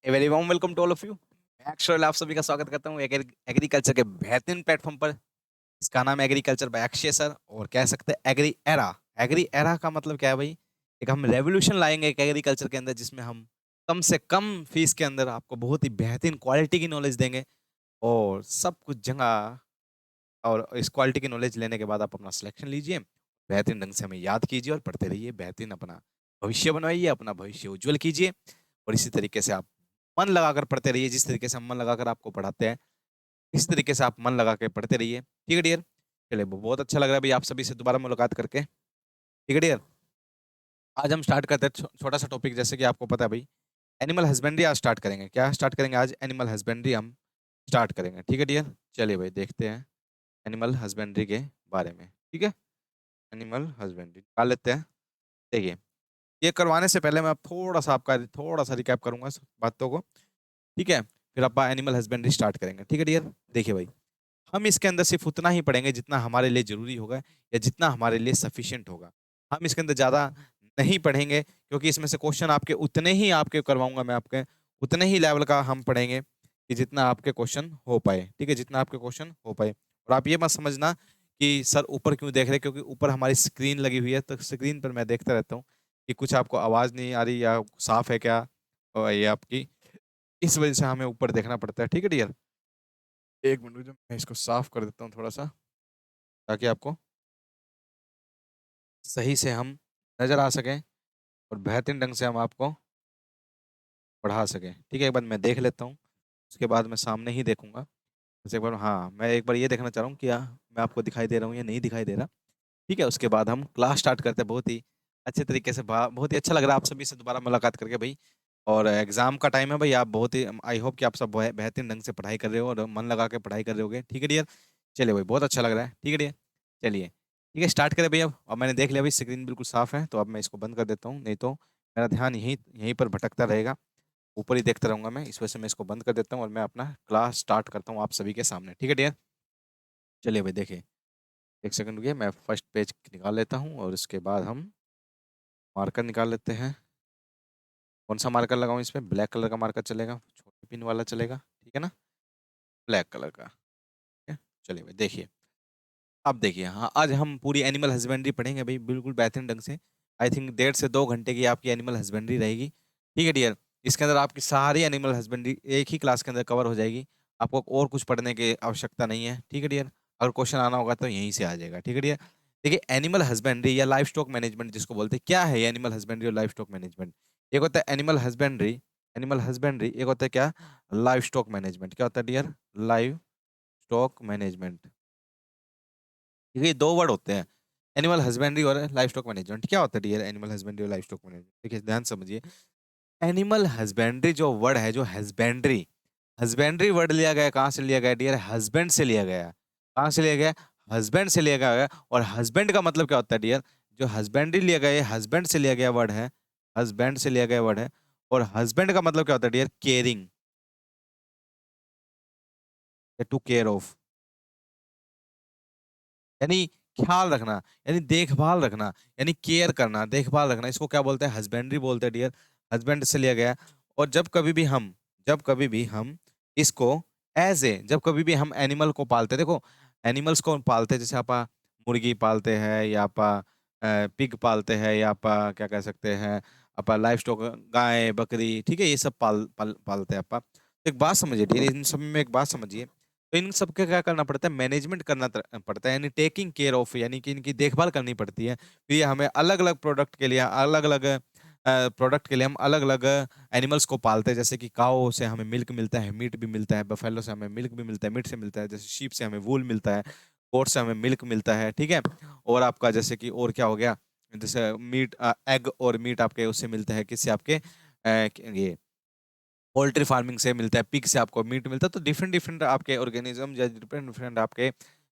A very warm welcome to all of you. Actually आप सभी का स्वागत करता हूँ एक एग्रीकल्चर के बेहतरीन प्लेटफॉर्म पर। इसका नाम है एग्रीकल्चर बाय अक्षय सर, और कह सकते हैं एग्री एरा। एग्री एरा का मतलब क्या है भाई? एक हम रेवोल्यूशन लाएंगे एक एग्रीकल्चर के अंदर, जिसमें हम कम से कम फीस के अंदर आपको बहुत ही बेहतरीन क्वालिटी की नॉलेज देंगे। और सब कुछ जगह, और इस क्वालिटी की नॉलेज लेने के बाद आप अपना सिलेक्शन लीजिए, बेहतरीन ढंग से हमें याद कीजिए और पढ़ते रहिए। बेहतरीन अपना भविष्य बनवाइए, अपना भविष्य उज्जवल कीजिए। और इसी तरीके से आप मन लगाकर पढ़ते रहिए। जिस तरीके से हम मन लगाकर आपको पढ़ाते हैं, इस तरीके से आप मन लगा के पढ़ते रहिए। ठीक है डियर? चलिए, बहुत अच्छा लग रहा है भाई आप सभी से दोबारा मुलाकात करके। ठीक है डियर? आज हम स्टार्ट करते हैं छोटा सा टॉपिक। जैसे कि आपको पता है भाई, एनिमल हस्बेंड्री आज स्टार्ट करेंगे। क्या स्टार्ट करेंगे? आज एनिमल हस्बेंड्री हम स्टार्ट करेंगे। ठीक है डियर? चलिए भाई, देखते हैं एनिमल हस्बेंड्री के बारे में। ठीक है, एनिमल हस्बेंड्री निकाल लेते हैं। देखिए, ये करवाने से पहले मैं थोड़ा सा आपका थोड़ा सा रिकैप करूंगा इस बातों को। ठीक है, फिर आप एनिमल हस्बेंड्री स्टार्ट करेंगे। ठीक है डियर? देखिए भाई, हम इसके अंदर सिर्फ उतना ही पढ़ेंगे जितना हमारे लिए जरूरी होगा, या जितना हमारे लिए सफिशिएंट होगा। हम इसके अंदर ज्यादा नहीं पढ़ेंगे, क्योंकि इसमें से क्वेश्चन आपके उतने ही आपके करवाऊंगा मैं, आपके उतने ही लेवल का हम पढ़ेंगे कि जितना आपके क्वेश्चन हो पाए। ठीक है, जितना आपके क्वेश्चन हो पाए। और आप ये मत समझना कि सर ऊपर क्यों देख रहे हैं, क्योंकि ऊपर हमारी स्क्रीन लगी हुई है, तो स्क्रीन पर मैं देखता रहता हूँ कि कुछ आपको आवाज नहीं आ रही या साफ है क्या, और ये आपकी इस वजह से हमें ऊपर देखना पड़ता है। ठीक है डियर? एक मिनट रुको, मैं इसको साफ कर देता हूँ थोड़ा सा, ताकि आपको सही से हम नजर आ सकें और बेहतरीन ढंग से हम आपको पढ़ा सकें। ठीक है, एक बार मैं देख लेता हूँ, उसके बाद मैं सामने ही देखूंगा। जैसे एक बार, हाँ, मैं एक बार ये देखना चाह रहा हूँ कि मैं आपको दिखाई दे रहा हूँ या नहीं दिखाई दे रहा। ठीक है, उसके बाद हम क्लास स्टार्ट करते हैं। बहुत ही अच्छे तरीके से, बहुत ही अच्छा लग रहा है आप सभी से दोबारा मुलाकात करके भाई। और एग्जाम का टाइम है भाई, आप बहुत ही, आई होप कि आप सब बेहतरीन ढंग से पढ़ाई कर रहे हो और मन लगा के पढ़ाई कर रहे होगे। ठीक है डियर? चलिए भाई, बहुत अच्छा लग रहा है। ठीक है डियर? चलिए, ठीक है, स्टार्ट करें भाई। अब मैंने देख लिया भाई, स्क्रीन बिल्कुल साफ है, तो अब मैं इसको बंद कर देता हूँ, नहीं तो मेरा ध्यान यहीं यहीं पर भटकता रहेगा। ऊपर ही देखता रहूंगा मैं, इस वजह से मैं इसको बंद कर देता हूँ और मैं अपना क्लास स्टार्ट करता हूँ आप सभी के सामने। ठीक है डियर? चलिए भाई, देखिए, एक सेकंड रुकिए, मैं फर्स्ट पेज निकाल लेता हूँ और उसके बाद हम मार्कर निकाल लेते हैं। कौन सा मार्कर लगाऊं इसमें? ब्लैक कलर का मार्कर चलेगा, छोटी पिन वाला चलेगा, ठीक है ना? ब्लैक कलर का, ठीक है। चलिए भाई, देखिए, अब देखिए, हाँ, आज हम पूरी एनिमल हस्बेंड्री पढ़ेंगे भाई, बिल्कुल बेहतरीन ढंग से। आई थिंक 1.5 से 2 घंटे की आपकी एनिमल हस्बेंड्री रहेगी। ठीक है डियर? इसके अंदर आपकी सारी एनिमल हस्बेंड्री एक ही क्लास के अंदर कवर हो जाएगी। आपको और कुछ पढ़ने की आवश्यकता नहीं है। ठीक है डियर? अगर क्वेश्चन आना होगा तो यहीं से आ जाएगा। ठीक है डियर? देखिए, एनिमल हस्बेंड्री या लाइफ स्टॉक मैनेजमेंट जिसको बोलते हैं, क्या है ये एनिमल हस्बेंड्री और लाइफ स्टॉक मैनेजमेंट? एक होता है एनिमल हस्बेंड्री, एक होता है क्या? Life stock management. क्या होता है डियर? Life stock management. ये दो वर्ड होते हैं, एनिमल हस्बेंड्री और लाइफ स्टॉक मैनेजमेंट। क्या होता है डियर एनिमल हस्बेंड्री और लाइफ स्टॉक मैनेजमेंट? देखिए, ध्यान से समझिए। एनिमल हस्बेंड्री जो वर्ड है, जो हस्बेंड्री, हस्बेंड्री वर्ड लिया गया, कहाँ से लिया गया डियर? हस्बैंड से लिया गया। कहाँ से लिया गया? हस्बैंड से लिया गया। और हस्बैंड का मतलब क्या होता है डियर? जो हस्बेंड्री लिया गया, ये हस्बैंड से लिया गया वर्ड है, हस्बैंड से लिया गया वर्ड है। और हस्बैंड का मतलब क्या होता है dear? Caring, to care of, यानी ख्याल रखना, यानी देखभाल रखना, यानी केयर करना, देखभाल रखना, इसको क्या बोलते हैं? हस्बेंड्री बोलते हैं डियर। हस्बैंड से लिया गया है। और जब कभी भी हम इसको जब कभी भी हम एनिमल को पालते हैं, देखो, एनिमल्स को पालते हैं, जैसे आप मुर्गी पालते हैं, या आप पिग पालते हैं, या आप क्या कह सकते हैं, आप लाइफ स्टॉक, गाय बकरी, ठीक है, ये सब पालते हैं आप। तो एक बात समझिए डियर, इन सब में एक बात समझिए, तो इन सबका क्या करना पड़ता है? मैनेजमेंट करना पड़ता है, यानी टेकिंग केयर ऑफ, यानी कि इनकी देखभाल करनी पड़ती है। फिर ये हमें अलग अलग प्रोडक्ट के लिए हम अलग अलग एनिमल्स को पालते हैं। जैसे कि काओ से हमें मिल्क मिलता है, मीट भी मिलता है, बफेलो से हमें मिल्क भी मिलता है, मीट से मिलता है, जैसे शीप से हमें वूल मिलता है, गोट से हमें मिल्क मिलता है। ठीक है? और आपका जैसे कि और क्या हो गया, जैसे मीट, एग और मीट आपके उससे मिलता है, किससे? आपके ये पोल्ट्री फार्मिंग से मिलता है, पिग से आपको मीट मिलता है। तो डिफरेंट डिफरेंट आपके ऑर्गेनिज्म या डिफरेंट डिफरेंट आपके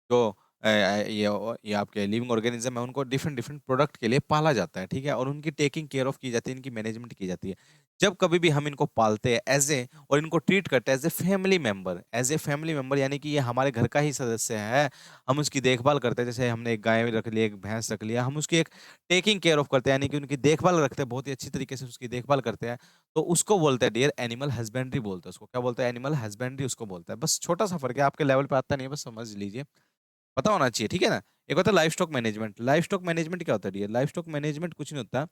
जो ये आपके लिविंग ऑर्गेनिज्म है, उनको डिफरेंट डिफरेंट प्रोडक्ट के लिए पाला जाता है, ठीक है, और उनकी टेकिंग केयर ऑफ की जाती है, इनकी मैनेजमेंट की जाती है। जब कभी भी हम इनको पालते हैं एज ए, और इनको ट्रीट करते हैं as a family member, as a family member, यानी कि ये हमारे घर का ही सदस्य है। हम उसकी देखभाल करते हैं, जैसे हमने एक गाय रख लिया, एक भैंस रख लिया, हम उसकी एक टेकिंग केयर ऑफ करते हैं, यानी कि उनकी देखभाल रखते हैं, बहुत ही अच्छी तरीके से उसकी देखभाल करते हैं। तो उसको बोलते हैं डियर एनिमल हस्बेंड्री, बोलते हैं उसको। क्या बोलते हैं? एनिमल हस्बेंड्री उसको बोलता है। बस छोटा सा फर्क है, आपके लेवल पे आता नहीं है, बस समझ लीजिए, पता होना चाहिए, ठीक है ना। एक होता है life stock management. Life stock management क्या होता है डियर? लाइफ स्टॉक मैनेजमेंट कुछ नहीं होता।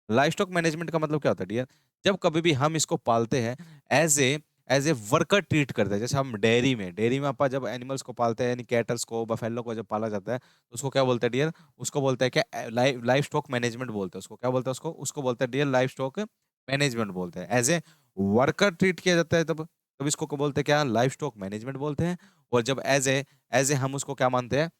लाइफ स्टॉक मैनेजमेंट का मतलब क्या होता है डियर? जब कभी भी हम इसको पालते हैं एज ए वर्कर ट्रीट करते हैं, जैसे हम डेयरी में अपन जब एनिमल्स को पालते हैं, यानी कैटल्स को, बफेलो को जब पाला जाता है, तो उसको क्या बोलते हैं डियर? उसको बोलते हैं क्या? लाइफ स्टॉक मैनेजमेंट बोलते हैं उसको। क्या बोलते हैं उसको? उसको बोलते हैं डियर लाइफ स्टॉक मैनेजमेंट बोलते हैं। एज ए वर्कर ट्रीट किया जाता है तब तब इसको क्या बोलते हैं? क्या? लाइफ स्टॉक मैनेजमेंट बोलते हैं। और जब एज ए हम उसको क्या मानते हैं?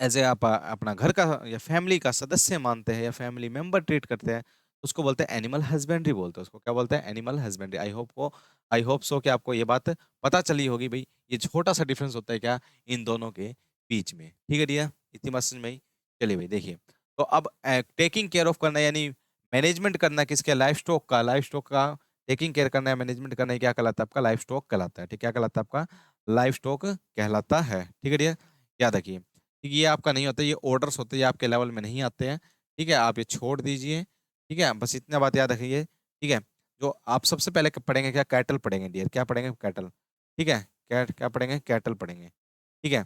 एज ए आप अपना घर का या फैमिली का सदस्य मानते हैं, या फैमिली मेंबर ट्रीट करते हैं, तो उसको बोलते हैं एनिमल हस्बेंड्री बोलते हैं उसको। क्या बोलते हैं? Animal husbandry. I hope so कि आपको ये बात पता चली होगी भाई, ये छोटा सा डिफरेंस होता है क्या इन दोनों के बीच में, ठीक है डियर? इतनी बात समझ में आई? चलिए भाई देखिए, तो अब टेकिंग केयर ऑफ करना यानी मैनेजमेंट करना किसके? लाइफ स्टॉक का टेकिंग केयर करना है, मैनेजमेंट करना है, क्या कहलाता है? आपका लाइफ स्टॉक कहलाता है, ठीक? क्या कहलाता है? आपका लाइफ स्टॉक कहलाता है, ठीक है डियर? याद रखिए, ठीक, ये आपका नहीं होता, ये ऑर्डर्स होते हैं, ये आपके लेवल में नहीं आते हैं, ठीक है? आप ये छोड़ दीजिए, ठीक है? बस इतना बात याद रखिए, ठीक है? जो आप सबसे पहले पढ़ेंगे क्या? कैटल पढ़ेंगे डियर। क्या पढ़ेंगे? कैटल, ठीक है? क्या पढ़ेंगे? कैटल पढ़ेंगे, ठीक है?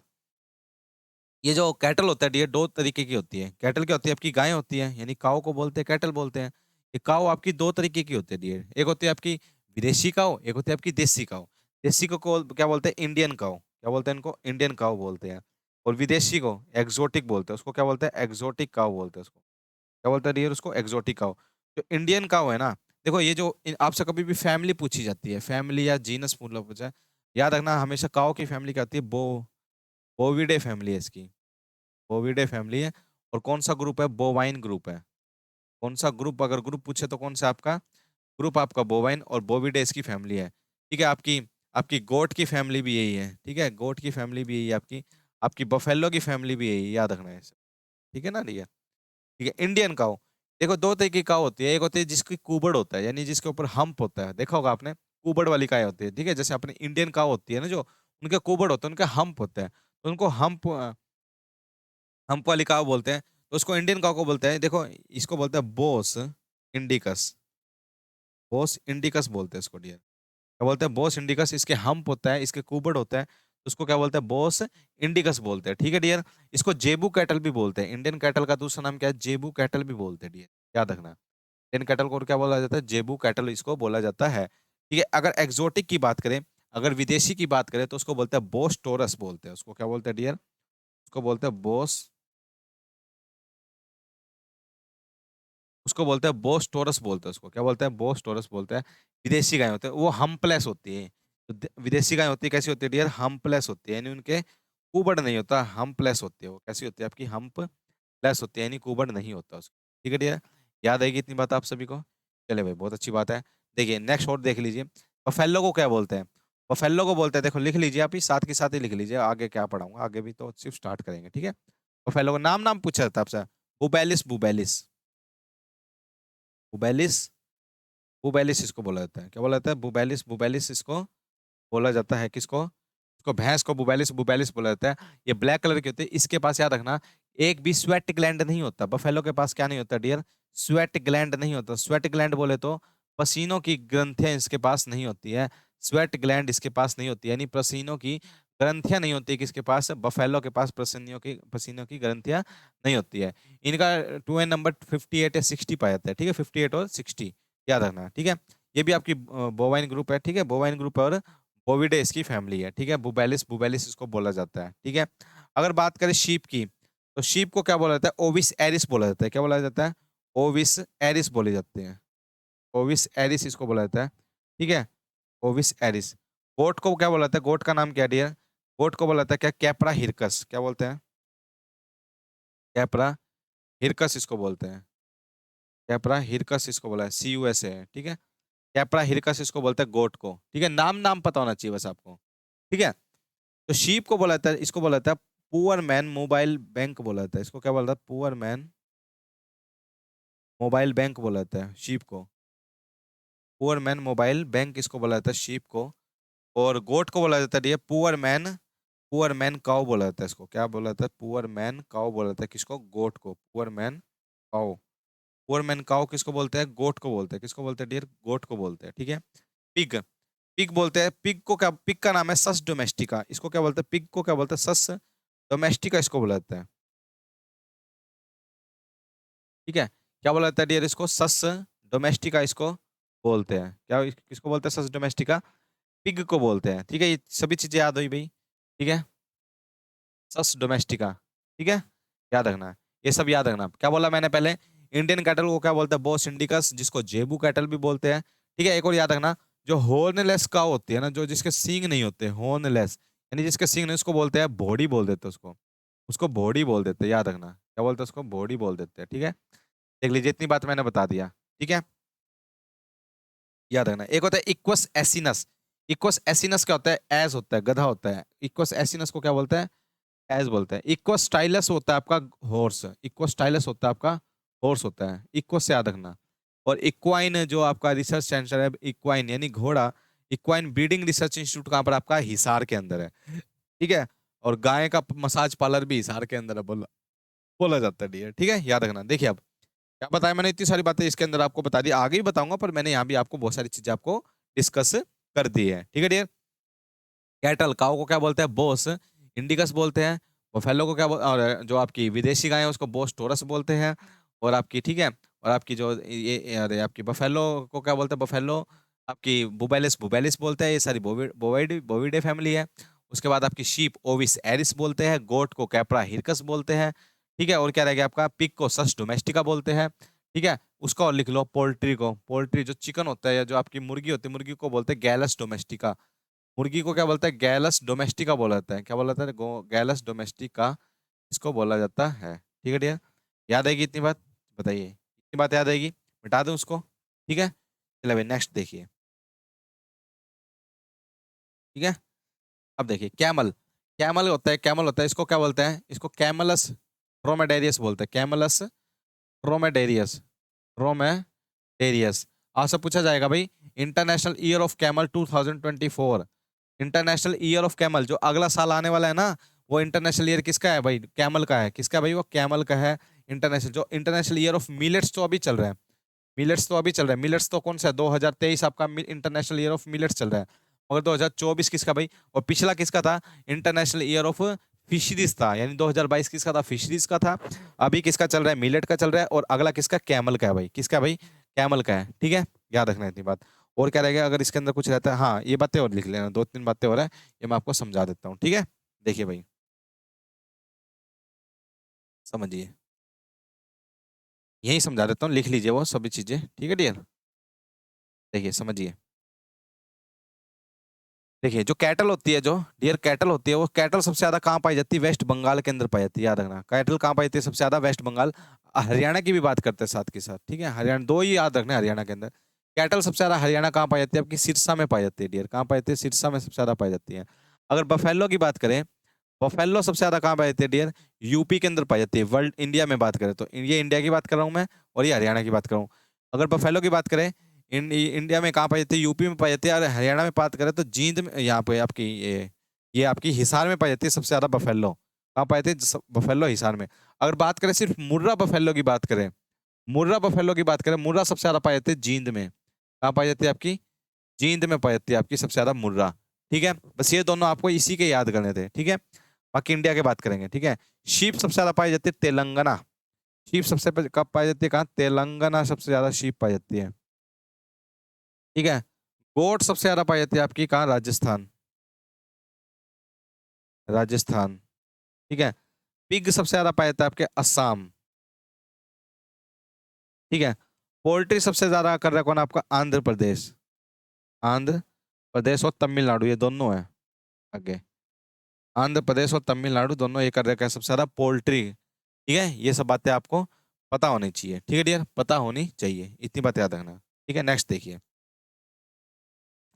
ये जो कैटल होता है डियर, दो तरीके की होती है। कैटल क्या होती है? आपकी गाय होती है, यानी काऊ को बोलते हैं कैटल बोलते हैं। ये काऊ आपकी दो तरीके की होती है डियर। एक होती है आपकी विदेशी काऊ, एक होती है आपकी देसी काऊ। देसी को क्या बोलते हैं? इंडियन काऊ। क्या बोलते हैं इनको? इंडियन काऊ बोलते हैं। और विदेशी को एक्सोटिक बोलते हैं, उसको क्या बोलते हैं? एक्सोटिक काऊ बोलते हैं उसको। क्या बोलते हैं डियर? उसको एक्सोटिक काऊ। जो इंडियन काऊ है ना, देखो ये जो आपसे कभी भी फैमिली पूछी जाती है, फैमिली या जीनस मतलब पूछा है, याद रखना हमेशा काऊ की फैमिली क्या होती है? बोविडे फैमिली है इसकी। बोविडे फैमिली है। और कौन सा ग्रुप है? बोवाइन ग्रुप है। कौन सा ग्रुप? अगर ग्रुप पूछे तो कौन सा आपका ग्रुप? आपका बोवाइन और बोविडे इसकी फैमिली है, ठीक है? आपकी आपकी गोट की फैमिली भी यही है, ठीक है? गोट की फैमिली भी यही है आपकी। आपकी बफेलो की फैमिली भी यही है, याद रखना है इसे, ठीक है ना भैया? ठीक है। इंडियन काऊ, देखो दो तरह की काऊ होती है। एक होती है जिसकी कुबड़ होता है, यानी जिसके ऊपर हम्प होता है, देखा होगा आपने, कुबड़ वाली गाय होती है, ठीक है? जैसे अपनी इंडियन काऊ होती है ना, जो उनके कुबड़ होते हैं, उनका हम्प होता है, तो उनको हम्प वाली काऊ बोलते हैं। तो उसको इंडियन काऊ को बोलते हैं, देखो इसको बोलते हैं बोस इंडिकस। बोस इंडिकस बोलते हैं इसको डियर। क्या बोलते हैं? बोस इंडिकस। इसके हम्प होता है, इसके कुबड़ होता है, तो उसको क्या बोलते हैं? बोस इंडिकस बोलते हैं, ठीक है डियर? इसको जेबू कैटल भी बोलते हैं। इंडियन कैटल का दूसरा नाम क्या है? जेबू कैटल भी बोलते हैं डियर, याद रखना। इंडियन कैटल को और क्या बोला जाता है? जेबू कैटल इसको बोला जाता है, ठीक है? अगर एक्सोटिक की बात करें, अगर विदेशी की बात करें, तो उसको बोलते हैं बोस टोरस बोलते हैं उसको। क्या बोलते हैं डियर? उसको बोलते हैं बोस, उसको बोलते हैं बोस टोरस बोलते हैं उसको। क्या बोलते हैं? बोस टोरस बोलते हैं। विदेशी गाय होते हैं वो हम्पलेस होती है। तो विदेशी गाय होती है, कैसी होती है डियर? हम्पलेस होती है, यानी उनके कुबड़ नहीं होता, हम्पलेस होती है। वो कैसी होती है आपकी? हम्पलेस होती है, यानी कुबड़ नहीं होता उसको, ठीक है डियर? याद आएगी इतनी बात आप सभी को? चले भाई, बहुत अच्छी बात है। देखिए नेक्स्ट और देख लीजिए, बफेलो को क्या बोलते हैं? बफेलो को बोलते हैं, देखो लिख लीजिए आप, ही साथ के साथ ही लिख लीजिए, आगे क्या पढ़ाऊंगा, आगे भी तो सिर्फ स्टार्ट करेंगे, ठीक है? बफेलो को नाम नाम पूछा जाता है आपसे। बुबेलिस, बुबेलिस, बुबेलिस, बुबेलिस इसको बोला जाता है। क्या बोला जाता है? बुबेलिस, बुबेलिस इसको बोला जाता है। किसको? इसको भैंस को बुबेलिस, बुबेलिस बोला जाता है। ये ब्लैक कलर की होती है, इसके पास याद रखना एक भी स्वेट ग्लैंड नहीं होता। बफेलो के पास क्या नहीं होता डियर? स्वेट ग्लैंड नहीं होता। स्वेट ग्लैंड बोले तो पसीनों की ग्रंथियां इसके पास नहीं होती है। स्वेट ग्लैंड इसके पास नहीं होती, यानी पसीनों की ग्रंथियां नहीं होती किसके पास? बफेलो के पास पसीनों की ग्रंथियां नहीं होती है। इनका 2n नंबर 58 या 60 पाया जाता है, ठीक है? 58 और 60 याद रखना, ठीक है? ये भी आपकी बोवाइन ग्रुप है, ठीक है? बोवाइन ग्रुप और बोविडे इसकी फैमिली है, ठीक है? बुबेलिस, बुबेलिस इसको बोला जाता है, ठीक है? अगर बात करें शीप की, तो शीप को क्या बोला जाता है? ओविस एरिस बोला जाता है। क्या बोला जाता है? ओविस एरिस बोले जाते हैं। ओविस एरिस इसको बोला जाता है, ठीक है? ओविस एरिस। गोट को क्या बोला जाता है? गोट का नाम क्या डियर? गोट को बोला जाता है क्या? Capra hircus. क्या बोलते हैं? कैप्रा हिरकस इसको बोलते हैं। कैप्रा हिरकस इसको बोला है, CUS है, ठीक है? कैप्रा हिरकस इसको बोलते हैं गोट को, ठीक है? नाम नाम पता होना चाहिए बस आपको, ठीक है? तो शीप को बोला जाता है, इसको बोला जाता है पुअर मैन मोबाइल बैंक बोला जाता है, इसको क्या बोला जाता है? पुअर मैन मोबाइल बैंक बोला जाता है शीप को। पुअर मैन मोबाइल बैंक इसको बोला जाता है शीप को। और गोट को बोला जाता है डियर पुअर मैन काउ बोला जाता है इसको। क्या बोला जाता है? पुअर मैन काउ बोला जाता है किसको? गोट को। Poor man cow. Poor man cow किसको बोलते हैं? गोट को बोलते हैं। किसको बोलते हैं डियर? गोट को बोलते हैं। ठीक है। पिग, पिग बोलते हैं। पिग को क्या, पिग का नाम है सस डोमेस्टिका। इसको क्या बोलते हैं? पिग को क्या बोलते हैं? सस डोमेस्टिका इसको बोला जाता है। ठीक है। क्या बोला जाता है डियर इसको? सस डोमेस्टिका इसको बोलते हैं। क्या किसको बोलते हैं? सस डोमेस्टिका। पिग को बोलते हैं। ठीक है, ये सभी चीजें याद हुई भाई। ठीक है, सस डोमेस्टिका। ठीक है, याद रखना है, ये सब याद रखना। क्या बोला मैंने पहले? इंडियन कैटल को क्या बोलते हैं? बोस इंडिकस, जिसको जेबू कैटल भी बोलते हैं। ठीक है, एक और याद रखना, जो हॉर्नलेस काउ होती है ना, जो जिसके सींग नहीं होते, हॉर्नलेस यानी जिसके सींग नहीं, उसको बोलते हैं बॉडी बोल देते हैं उसको। उसको बॉडी बोल देते हैं, याद रखना। क्या बोलते हैं उसको? बॉडी बोल देते हैं। ठीक है, देख लीजिए, इतनी बात मैंने बता दिया। ठीक है, याद रखना। एक होता है इक्वस एसिनस। इक्वस एसिनस क्या होता है? एज होता है, गधा होता है। इक्वस एसिनस को क्या बोलते हैं? एज बोलते हैं। इक्वस स्टाइलस होता है आपका हॉर्स। इक्वस स्टाइलस होता है आपका हॉर्स होता है। इक्वस से याद रखना। और इक्वाइन जो आपका रिसर्च सेंटर है, इक्वाइन यानी घोड़ा, इक्वाइन ब्रीडिंग रिसर्च इंस्टीट्यूट कहाँ पर? आपका हिसार के अंदर है। ठीक है, और गाय का मसाज पार्लर भी हिसार के अंदर है, बोला बोला जाता है डियर। ठीक है, याद रखना। देखिए अब क्या बताया मैंने, इतनी सारी बातें इसके अंदर आपको बता दी, आगे भी बताऊंगा, पर मैंने यहाँ भी आपको बहुत सारी चीजें आपको डिस्कस कर दी है। ठीक है डियर। कैटल, काऊ को क्या बोलते हैं? बोस इंडिकस बोलते हैं। बफेलो को क्या और जो आपकी विदेशी गाय है उसको बोस टोरस बोलते हैं। और आपकी, ठीक है, और आपकी जो ये अरे आपकी बफेलो को क्या बोलते हैं? बफेलो आपकी बुबेलिस बुबेलिस बोलते हैं। ये सारी बोविडे बोविडे फैमिली है। उसके बाद आपकी शीप ओविस एरिस बोलते हैं। गोट को कैप्रा हिरकस बोलते हैं। ठीक है, और क्या रह गया आपका? पिग को सस डोमेस्टिका बोलते हैं। ठीक है, उसका और लिख लो पोल्ट्री को। पोल्ट्री जो चिकन होता है या जो आपकी मुर्गी होती है, मुर्गी को बोलते हैं गैलस डोमेस्टिका। मुर्गी को क्या बोलता है? गैलस डोमेस्टिका बोला जाता है। क्या बोला जाता है? गैलस डोमेस्टिका इसको बोला जाता है। ठीक है डियर, याद आएगी इतनी बात? बताइए, इतनी बात याद आएगी? मिटा दूं उसको? ठीक है, चलिए भाई नेक्स्ट देखिए। ठीक है, अब देखिए कैमल। कैमल होता है, इसको क्या बोलते हैं? इसको कैमलस ड्रोमेडेरियस बोलते हैं। कैमलस ड्रोमेडेरियस, ड्रोमेडेरियस। आपसे पूछा जाएगा भाई, international year of camel 2024, international year of camel जो अगला साल आने वाला है ना, वो इंटरनेशनल ईयर किसका है भाई? कैमल का है। किसका है भाई? वो कैमल का है। इंटरनेशनल जो इंटरनेशनल ईयर ऑफ मिलेट्स तो अभी चल रहा है। मिलेट्स तो अभी चल रहा है। मिलेट्स तो कौन सा है? 2023 आपका इंटरनेशनल ईयर ऑफ मिलेट्स चल रहा है। मगर 2024 किसका भाई? और पिछला किसका था? इंटरनेशनल ईयर ऑफ फिशरीज था, यानी 2022 किसका था? फिशरीज का था। अभी किसका चल रहा है? मिलेट का चल रहा है। और अगला किसका? कैमल का है भाई। किसका भाई? कैमल का है। ठीक है, याद रखना इतनी बात। और क्या रहेगा अगर इसके अंदर कुछ रहता है? हाँ, ये बातें और लिख लेना, दो तीन बातें और है, ये मैं आपको समझा देता हूँ। ठीक है, देखिए भाई, समझिए, यही समझा देता हूँ, लिख लीजिए वो सभी चीजें। ठीक है डियर, देखिए समझिए। देखिए जो कैटल होती है, जो डियर कैटल होती है, वो कैटल सबसे ज्यादा कहाँ पाई जाती है? वेस्ट बंगाल के अंदर पाई जाती है। याद रखना, कैटल कहाँ पाई जाती है सबसे ज्यादा? वेस्ट बंगाल। हरियाणा की भी बात करते हैं साथ के साथ। ठीक है, हरियाणा दो ही याद रखना है हरियाणा के अंदर। कैटल सबसे ज्यादा हरियाणा कहाँ पाई जाती है? आपकी सिरसा में पाई जाती है डियर। कहाँ पाई जाती है? सिरसा में सबसे ज्यादा पाई जाती है। अगर बफेलो की बात करें, बफेलो सबसे ज्यादा कहाँ पाई जाती है डियर? यूपी के अंदर पाई जाती है। वर्ल्ड इंडिया में बात करें तो ये इंडिया की बात कर रहा हूँ मैं, और ये हरियाणा की बात कर रहा हूँ। अगर बफेलो की बात करें, इंडिया में कहाँ पाई जाती है? यूपी में पाई जाती है। और हरियाणा में बात करें तो जींद में, यहाँ पे आपकी ये आपकी हिसार में पाई जाती है सबसे ज्यादा बफेलो। कहाँ पाई जाती है? बफेलो हिसार में। अगर बात करें सिर्फ मुर्रा बफेलो की बात करें, मुर्रा बफेलो की बात करें, मुर्रा सबसे ज्यादा पाई जाती है जींद में। कहाँ पाई जाती है आपकी? जींद में पाई जाती है आपकी सबसे ज्यादा मुर्रा। ठीक है, बस ये दोनों आपको इसी के याद करने थे। ठीक है, बाकी इंडिया की बात करेंगे। ठीक है, शीप सबसे ज्यादा पाई जाती है तेलंगाना। शीप कब पाई जाती है? कहाँ? तेलंगाना सबसे ज्यादा शीप पाई जाती है। ठीक है, गोट सबसे ज्यादा पाई जाती है आपकी कहाँ? राजस्थान, राजस्थान। ठीक है, पिग सबसे ज्यादा पाया जाता है आपके असम। ठीक है, पोल्ट्री सबसे ज्यादा कर रहा है कौन? आपका आंध्र प्रदेश। आंध्र प्रदेश और तमिलनाडु, ये दोनों है आगे। आंध्र प्रदेश और तमिलनाडु दोनों ये कर रखा है सबसे ज्यादा पोल्ट्री। ठीक है, ये सब बातें आपको पता होनी चाहिए। ठीक है डियर, पता होनी चाहिए, इतनी बात याद रखना। ठीक है, नेक्स्ट देखिए।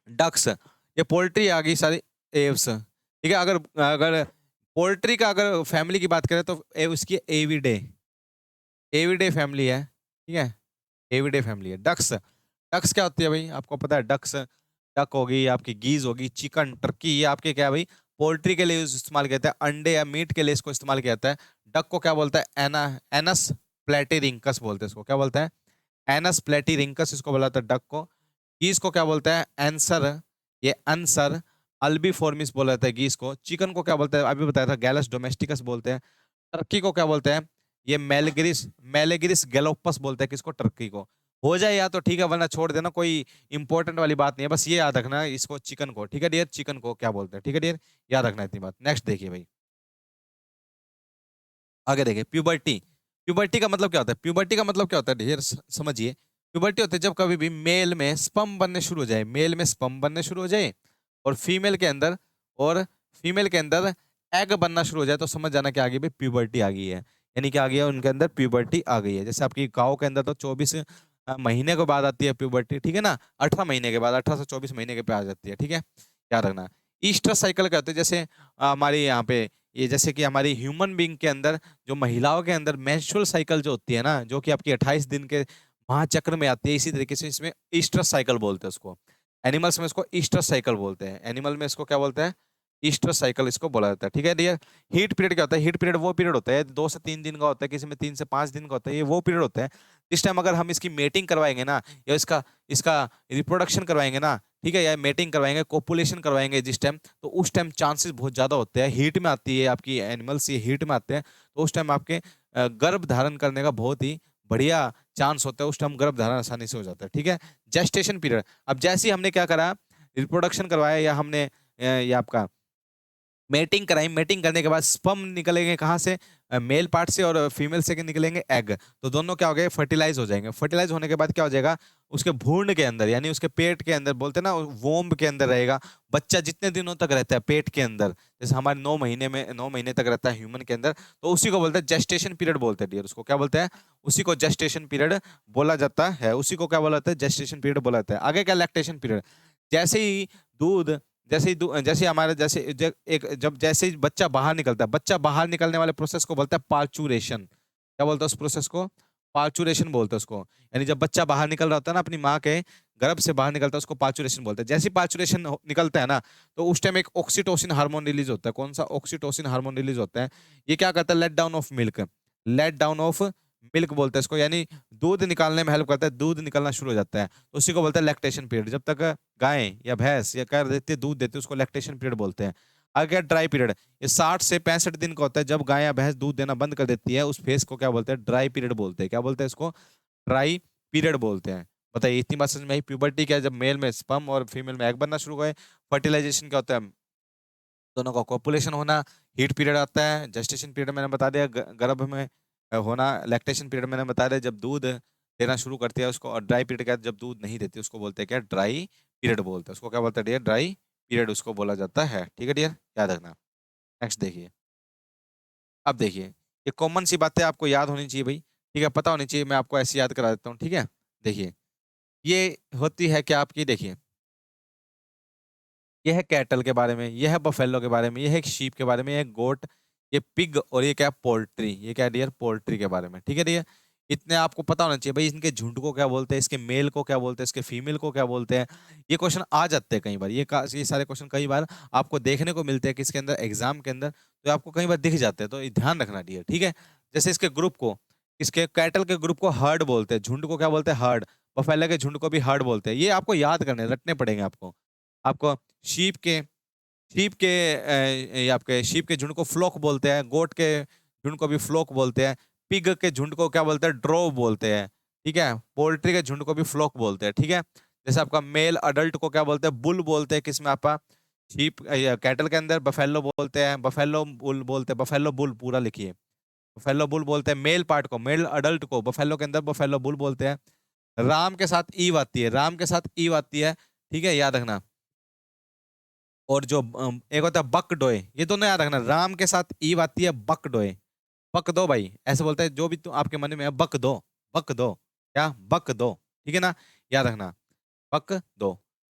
डक्स, ये पोल्ट्री आ गई सारी। एव्स, ठीक है, अगर अगर पोल्ट्री का अगर फैमिली की बात करें तो उसकी एविडे, एविडे फैमिली है, ठीक है, एविडे फैमिली है। डक्स, डक्स क्या होती है भाई, आपको पता है डक्स, डक होगी आपकी, गीज होगी, चिकन, टर्की, ये आपके क्या है भाई, पोल्ट्री के लिए इस्तेमाल किया जाता है, अंडे या मीट के लिए इसको इस्तेमाल किया जाता है। डक को क्या बोलता है, एनस प्लेटीरिंकस बोलते हैं इसको, क्या बोलते हैं, एनस प्लेटीरिंकस इसको बोला जाता है डक को। गीज को क्या बोलता है, एंसर, ये आंसर अल्बीफॉर्मिस बोला जाता है गीज को। चिकन को क्या बोलते हैं, अभी बताया था, गैलस डोमेस्टिकस बोलते हैं। टर्की को क्या बोलते हैं, ये मेलग्रिस, मेलेग्रिस गैलोपस बोलते हैं किसको, टर्की को। हो जाए या तो ठीक है, वरना छोड़ देना, कोई इंपॉर्टेंट वाली बात नहीं है, बस ये याद रखना इसको, चिकन को, ठीक है डियर, चिकन को क्या बोलते हैं, ठीक है डियर, याद रखना इतनी बात। नेक्स्ट देखिए भाई, आगे देखिए, प्यूबर्टी। प्यूबर्टी का मतलब क्या होता है, प्यूबर्टी का मतलब क्या होता है डियर, समझिए। प्यूबर्टी होता है जब कभी भी मेल में स्पर्म बनने शुरू हो जाए, मेल में स्पर्म बनने शुरू हो जाए, और फीमेल के अंदर, और फीमेल के अंदर एग बनना शुरू हो जाए, तो समझ जाना कि आ गई भाई प्यूबर्टी आ गई है, यानी कि आ गया उनके अंदर प्यूबर्टी आ गई है। जैसे आपकी गाँव के अंदर तो 24 महीने के बाद आती है प्यूबर्टी, ठीक है ना, 18 महीने के बाद, 18 से 24 महीने के पे आ जाती है, ठीक है, याद रखना। ईस्टर साइकिल कहते हैं, जैसे हमारी यहाँ पे, ये जैसे कि हमारी ह्यूमन बींग के अंदर, जो महिलाओं के अंदर मेंस्ट्रुअल साइकिल जो होती है ना, जो कि आपकी 28 दिन के महाचक्र में आती है, इसी तरीके से इसमें ईस्टर साइकिल बोलते हैं उसको। एनिमल्स में इसको ईस्टर साइकिल बोलते हैं, एनिमल में इसको क्या बोलते हैं, ईस्टर साइकिल इसको बोला जाता है, ठीक है डियर। हीट पीरियड क्या होता है, हीट पीरियड वो पीरियड होता है 2 से 3 दिन का होता है, किसी में 3 से 5 दिन का होता है, ये वो पीरियड होता है इस टाइम अगर हम इसकी मेटिंग करवाएंगे ना, या इसका इसका रिप्रोडक्शन करवाएंगे ना, ठीक है, या मेटिंग करवाएंगे, कोपुलेशन करवाएंगे जिस टाइम, तो उस टाइम चांसेस बहुत ज्यादा होते हैं, हीट में आती है आपकी एनिमल्स, ये हीट में आते हैं, तो उस टाइम आपके गर्भ धारण करने का बहुत ही बढ़िया चांस होता है, उस टाइम गर्भ धारण आसानी से हो जाता है, ठीक है। जेस्टेशन पीरियड, अब जैसे ही हमने क्या करा, रिप्रोडक्शन करवाया, या हमने ये आपका मेटिंग कराई, मेटिंग करने के बाद स्पर्म निकलेंगे कहाँ से, मेल पार्ट से, और फीमेल से निकलेंगे एग, तो दोनों क्या हो गए, फर्टिलाइज हो जाएंगे। फर्टिलाइज होने के बाद क्या हो जाएगा, उसके भ्रूण के अंदर, यानी उसके पेट के अंदर, बोलते हैं ना वोम्ब के अंदर रहेगा बच्चा, जितने दिनों तक रहता है पेट के अंदर, जैसे हमारे 9 महीने में, 9 महीने तक रहता है ह्यूमन के अंदर, तो उसी को बोलते हैं जेस्टेशन पीरियड बोलते हैं डियर, उसको क्या बोलते हैं, उसी को जेस्टेशन पीरियड बोला जाता है, उसी को क्या बोला जाता है, जेस्टेशन पीरियड बोला जाता है। आगे क्या, लैक्टेशन पीरियड, जैसे ही दूध, जैसे हमारे जैसे ही बच्चा बाहर निकलता है, बच्चा बाहर निकलने वाले प्रोसेस को बोलता है पार्चुरेशन, क्या बोलता है उस प्रोसेस को, पार्चुरेशन बोलते हैं उसको, यानी जब बच्चा बाहर निकल रहा होता है ना, अपनी माँ के गर्भ से बाहर निकलता है, उसको पार्चुरेशन बोलते हैं। जैसे पार्चुरेशन निकलता है ना, तो उस टाइम एक ऑक्सीटोसिन हार्मोन रिलीज होता है, कौन सा, ऑक्सीटोसिन हार्मोन रिलीज होता है, ये क्या करता है, let down of milk, let down of milk बोलते हैं इसको, यानी दूध निकालने में हेल्प करता है, दूध निकलना शुरू हो जाता है, तो उसी को बोलते हैं लैक्टेशन पीरियड। जब तक गाय या भैंस या कर देती है, दूध देती है, उसको लैक्टेशन पीरियड बोलते हैं। आगे ड्राई पीरियड, ये 60 से 65 दिन का होता है, जब गाय या भैंस दूध देना बंद कर देती है, उस फेज को क्या बोलते हैं, ड्राई पीरियड बोलते हैं, क्या बोलते हैं इसको, ड्राई पीरियड बोलते हैं। बताइए इतनी बात समझ में आई। प्यूबर्टी क्या है, जब मेल में स्पर्म और फीमेल में एग बनना शुरू हुए। फर्टिलाइजेशन क्या होता है, दोनों का कॉपुलेशन होना। हीट पीरियड आता है, जेस्टेशन पीरियड मैंने बता दिया, गर्भ में होना। लैक्टेशन पीरियड मैंने बता दिया, जब दूध देना शुरू करती है उसको। और ड्राई पीरियड क्या है, जब दूध नहीं देती उसको बोलते हैं क्या, ड्राई पीरियड बोलते हैं उसको, क्या बोलते हैं डियर, ड्राई पीरियड उसको बोला जाता है, ठीक है डियर, याद रखना। नेक्स्ट देखिए, अब देखिए, ये कॉमन सी बातें आपको याद होनी चाहिए भाई, ठीक है, पता होनी चाहिए, मैं आपको ऐसे याद करा देता हूँ, ठीक है। देखिए, ये होती है क्या आपकी, देखिए, ये है कैटल के बारे में, ये है बफेलो के बारे में, ये है एक शीप के बारे में, ये है गोट, ये पिग, और ये क्या, पोल्ट्री, ये क्या डियर, पोल्ट्री के बारे में, ठीक है डियर। इतने आपको पता होना चाहिए भाई, इनके झुंड को क्या बोलते हैं, इसके मेल को क्या बोलते हैं, इसके फीमेल को क्या बोलते हैं। ये क्वेश्चन आ जाते हैं कई बार, ये सारे क्वेश्चन कई बार आपको देखने को मिलते हैं किसके अंदर, एग्जाम के अंदर, तो आपको कई बार दिख जाते हैं, तो ये ध्यान रखना डियर, ठीक है। जैसे इसके ग्रुप को, इसके कैटल के ग्रुप को हर्ड बोलते हैं, झुंड को क्या बोलते हैं, हर्ड। बफेलो के झुंड को भी हर्ड बोलते हैं, ये आपको याद करने रटने पड़ेंगे आपको। आपको शीप के शीप के ये आपके शीप के झुंड को फ्लोक बोलते हैं, गोट के झुंड को भी फ्लोक बोलते हैं, पिग के झुंड को क्या बोलते हैं, ड्रोव बोलते हैं, ठीक है। पोल्ट्री के झुंड को भी फ्लोक बोलते हैं, ठीक है। जैसे आपका मेल अडल्ट को क्या बोलते हैं, बुल बोलते हैं, किसमें आपका, शीप कैटल के अंदर। बफेलो बोलते हैं, बफेलो बुल बोलते हैं, बफेलो बुल पूरा लिखिए, बफेलो बुल बोलते हैं मेल पार्ट को, मेल अडल्ट को बफेलो के अंदर बफेलो बुल बोलते हैं। राम के साथ ईव आती है, राम के साथ ईव आती है, ठीक है, याद रखना। और जो एक होता है बक डोए, ये दोनों याद रखना, राम के साथ ईव आती है बक डोए, बक दो भाई ऐसे बोलते हैं, जो भी तुम आपके मन में है, बक दो, बक दो, क्या, बक दो, ठीक है ना, याद रखना, बक दो,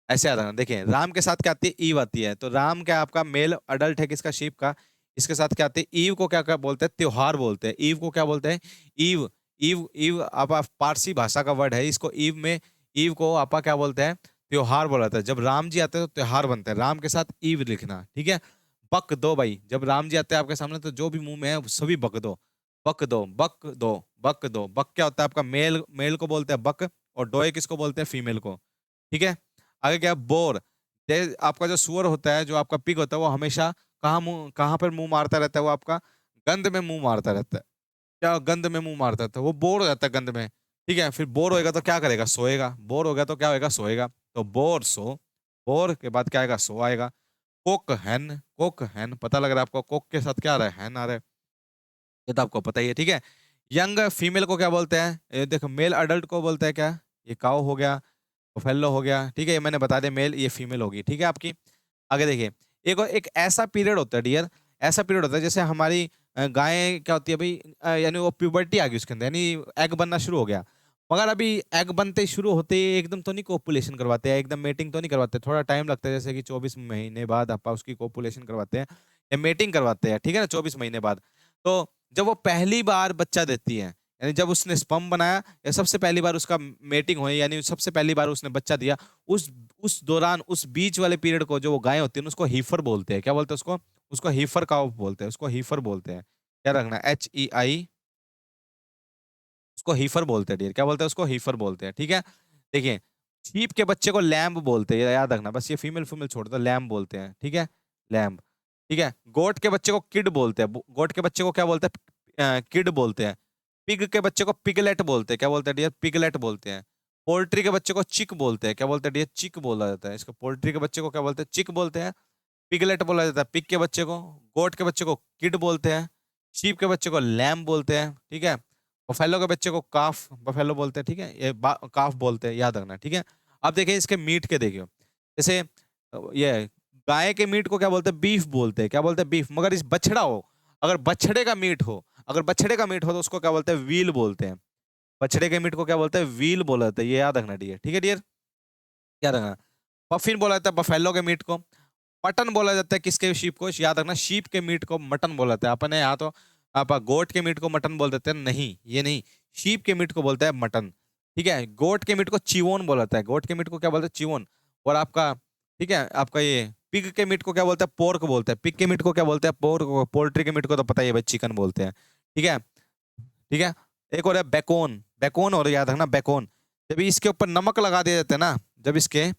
ऐसे याद रखना। देखिए राम के साथ क्या आती है, ईव आती है, तो राम क्या आपका मेल अडल्ट है, किसका, शीप का। इसके साथ क्या आते हैं, ईव को क्या क्या बोलते हैं, त्योहार बोलते हैं। ईव को क्या बोलते हैं, ईव। ईव ईव आप पारसी भाषा का वर्ड है, इसको ईव में, ईव को आपा क्या बोलते हैं, त्योहार बोला जाता है। जब राम जी आते हैं तो त्योहार बनते हैं, राम के साथ ईव लिखना, ठीक है। बक दो भाई, जब राम जी आते हैं आपके सामने तो जो भी मुंह में है वो सभी बक दो, बक दो, बक दो, बक दो। बक क्या होता है आपका, मेल, मेल को बोलते हैं बक, और डोए किसको बोलते हैं, फीमेल को, ठीक है। आगे क्या है, बोर। आपका जो सुअर होता है, जो आपका पिग होता है, वो हमेशा कहाँ पर मुंह मारता रहता है, वो आपका गंद में मुंह मारता रहता है। क्या, गंद में मुंह मारता रहता है, वो बोर हो जाता है गंद में, ठीक है। फिर बोर होएगा तो क्या करेगा, सोएगा। बोर हो गया तो क्या होएगा, सोएगा। तो बोर सो, बोर के बाद क्या आएगा, सो आएगा। कोक हैन, कोक हैन, पता लग रहा है आपको, कोक के साथ क्या आ रहा है, हैन आ रहा है, ये तो आपको पता ही है, ठीक है। यंग फीमेल को क्या बोलते हैं, ये देखो, मेल अडल्ट को बोलते हैं क्या, ये काऊ हो गया, बुफेलो हो गया, ठीक है। ये मैंने बता दिया, मेल, ये फीमेल होगी, ठीक है आपकी। आगे देखिए, एक ऐसा पीरियड होता है डियर, ऐसा पीरियड होता है जैसे हमारी गायें क्या होती है भाई, यानी वो प्यूबर्टी आ गई उसके अंदर, यानी एग बनना शुरू हो गया। मगर अभी एग बनते ही शुरू होते ही एकदम तो नहीं कोपुलेशन करवाते हैं, एकदम मेटिंग तो नहीं करवाते, थोड़ा टाइम लगता है, जैसे कि 24 महीने बाद आप उसकी कोपुलेशन करवाते हैं या मेटिंग करवाते हैं, ठीक है ना, 24 महीने बाद। तो जब वो पहली बार बच्चा देती है, यानी जब उसने स्पर्म बनाया या सबसे पहली बार उसका मेटिंग हुई, यानी सबसे पहली बार उसने बच्चा दिया, उस उस दौरान, उस बीच वाले पीरियड को जो वो गायें होती है उसको हीफर बोलते हैं। क्या बोलते हैं उसको, उसको हीफर काउ बोलते हैं, उसको हीफर बोलते हैं। क्या रखना, HEI, उसको हीफर बोलते हैं डियर, क्या बोलते हैं उसको, हीफर बोलते हैं, ठीक है। देखिए, शीप के बच्चे को लैम्ब बोलते हैं, ये याद रखना, बस ये फीमेल फीमेल छोड़ दो, लैम्ब बोलते हैं, ठीक है, लैम्ब, ठीक है। गोट के बच्चे को किड बोलते हैं, गोट के बच्चे को क्या बोलते हैं, किड बोलते हैं। पिग के बच्चे को पिगलेट बोलते हैं, क्या बोलते हैं डियर, पिगलेट बोलते हैं। पोल्ट्री के बच्चे को चिक बोलते हैं, क्या बोलते हैं डियर, चिक बोला जाता है इसको। पोल्ट्री के बच्चे को क्या बोलते हैं, चिक बोलते हैं। पिगलेट बोला जाता है पिग के बच्चे को। गोट के बच्चे को किड बोलते हैं। शीप के बच्चे को लैम बोलते हैं, ठीक है। बफेलो के बच्चे को काफ, बफेलो बोलते हैं, ठीक है, ये काफ बोलते हैं, याद रखना, ठीक है। अब देखिए इसके मीट के, देखियो जैसे ये गाय के मीट को क्या बोलते हैं, बीफ बोलते हैं, क्या बोलते हैं, बीफ। मगर इस बछड़ा हो, अगर बछड़े का मीट हो, अगर बछड़े का मीट हो तो उसको क्या बोलते हैं, व्हील बोलते हैं। बछड़े के मीट को क्या बोलते हैं, व्हील बोला जाता है, ये याद रखना डियर, ठीक है डियर, याद रखना। पफिन बोला जाता है बफेलो के मीट को। मटन बोला जाता है किसके, शीप को, याद रखना, शीप के मीट को मटन बोला जाता है। अपने यहाँ तो आप गोट के मीट को मटन बोल देते हैं, नहीं ये नहीं, शीप के मीट को बोलते हैं मटन, ठीक है। गोट के मीट को चिवोन बोला जाता है, गोट के मीट को क्या बोलते हैं, चिवोन। और आपका, ठीक है, आपका ये पिग के मीट को क्या बोलते हैं, पोर्क बोलते हैं। पिग के मीट को क्या बोलते हैं, पोर्क। पोल्ट्री के मीट को तो पता ही है भाई, चिकन बोलते हैं, ठीक है, ठीक है। एक और है बेकोन, बेकोन, और याद रखना बेकोन। जब इसके ऊपर नमक लगा दिया जाता है ना, जब इसके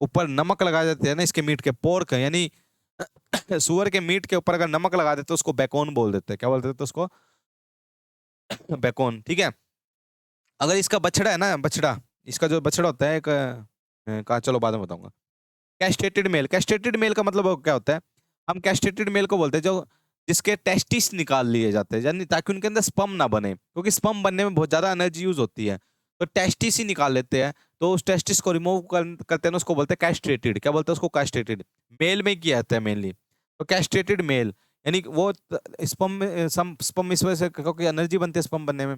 ऊपर नमक लगा देते हैं ना, इसके मीट के, पोर्क यानी सुअर के मीट के ऊपर अगर नमक लगा देते तो उसको बेकोन बोल देते हैं, क्या बोलते थे तो उसको, बेकोन, ठीक है। अगर इसका बछड़ा है ना, बछड़ा, इसका जो बछड़ा होता है एक, का चलो बाद में बताऊंगा। कैस्ट्रेटेड मेल, कैस्ट्रेटेड मेल का मतलब क्या होता है, हम कैस्ट्रेटेड मेल को बोलते हैं जो जिसके टेस्टिस निकाल लिए जाते हैं, यानी ताकि उनके अंदर स्पर्म ना बने, क्योंकि स्पर्म बनने में बहुत ज्यादा एनर्जी यूज होती है, तो टेस्टिस ही निकाल लेते हैं। तो उस टेस्टिस को रिमूव करते हैं, उसको बोलते हैं कैस्ट्रेटेड, क्या बोलते हैं उसको, कैस्ट्रेटेड। मेल में किया जाता है मेनली, तो कैस्ट्रेटेड मेल, यानी वो स्पर्म, स्पर्म इस वजह से, क्योंकि एनर्जी बनती है स्पर्म बनने में,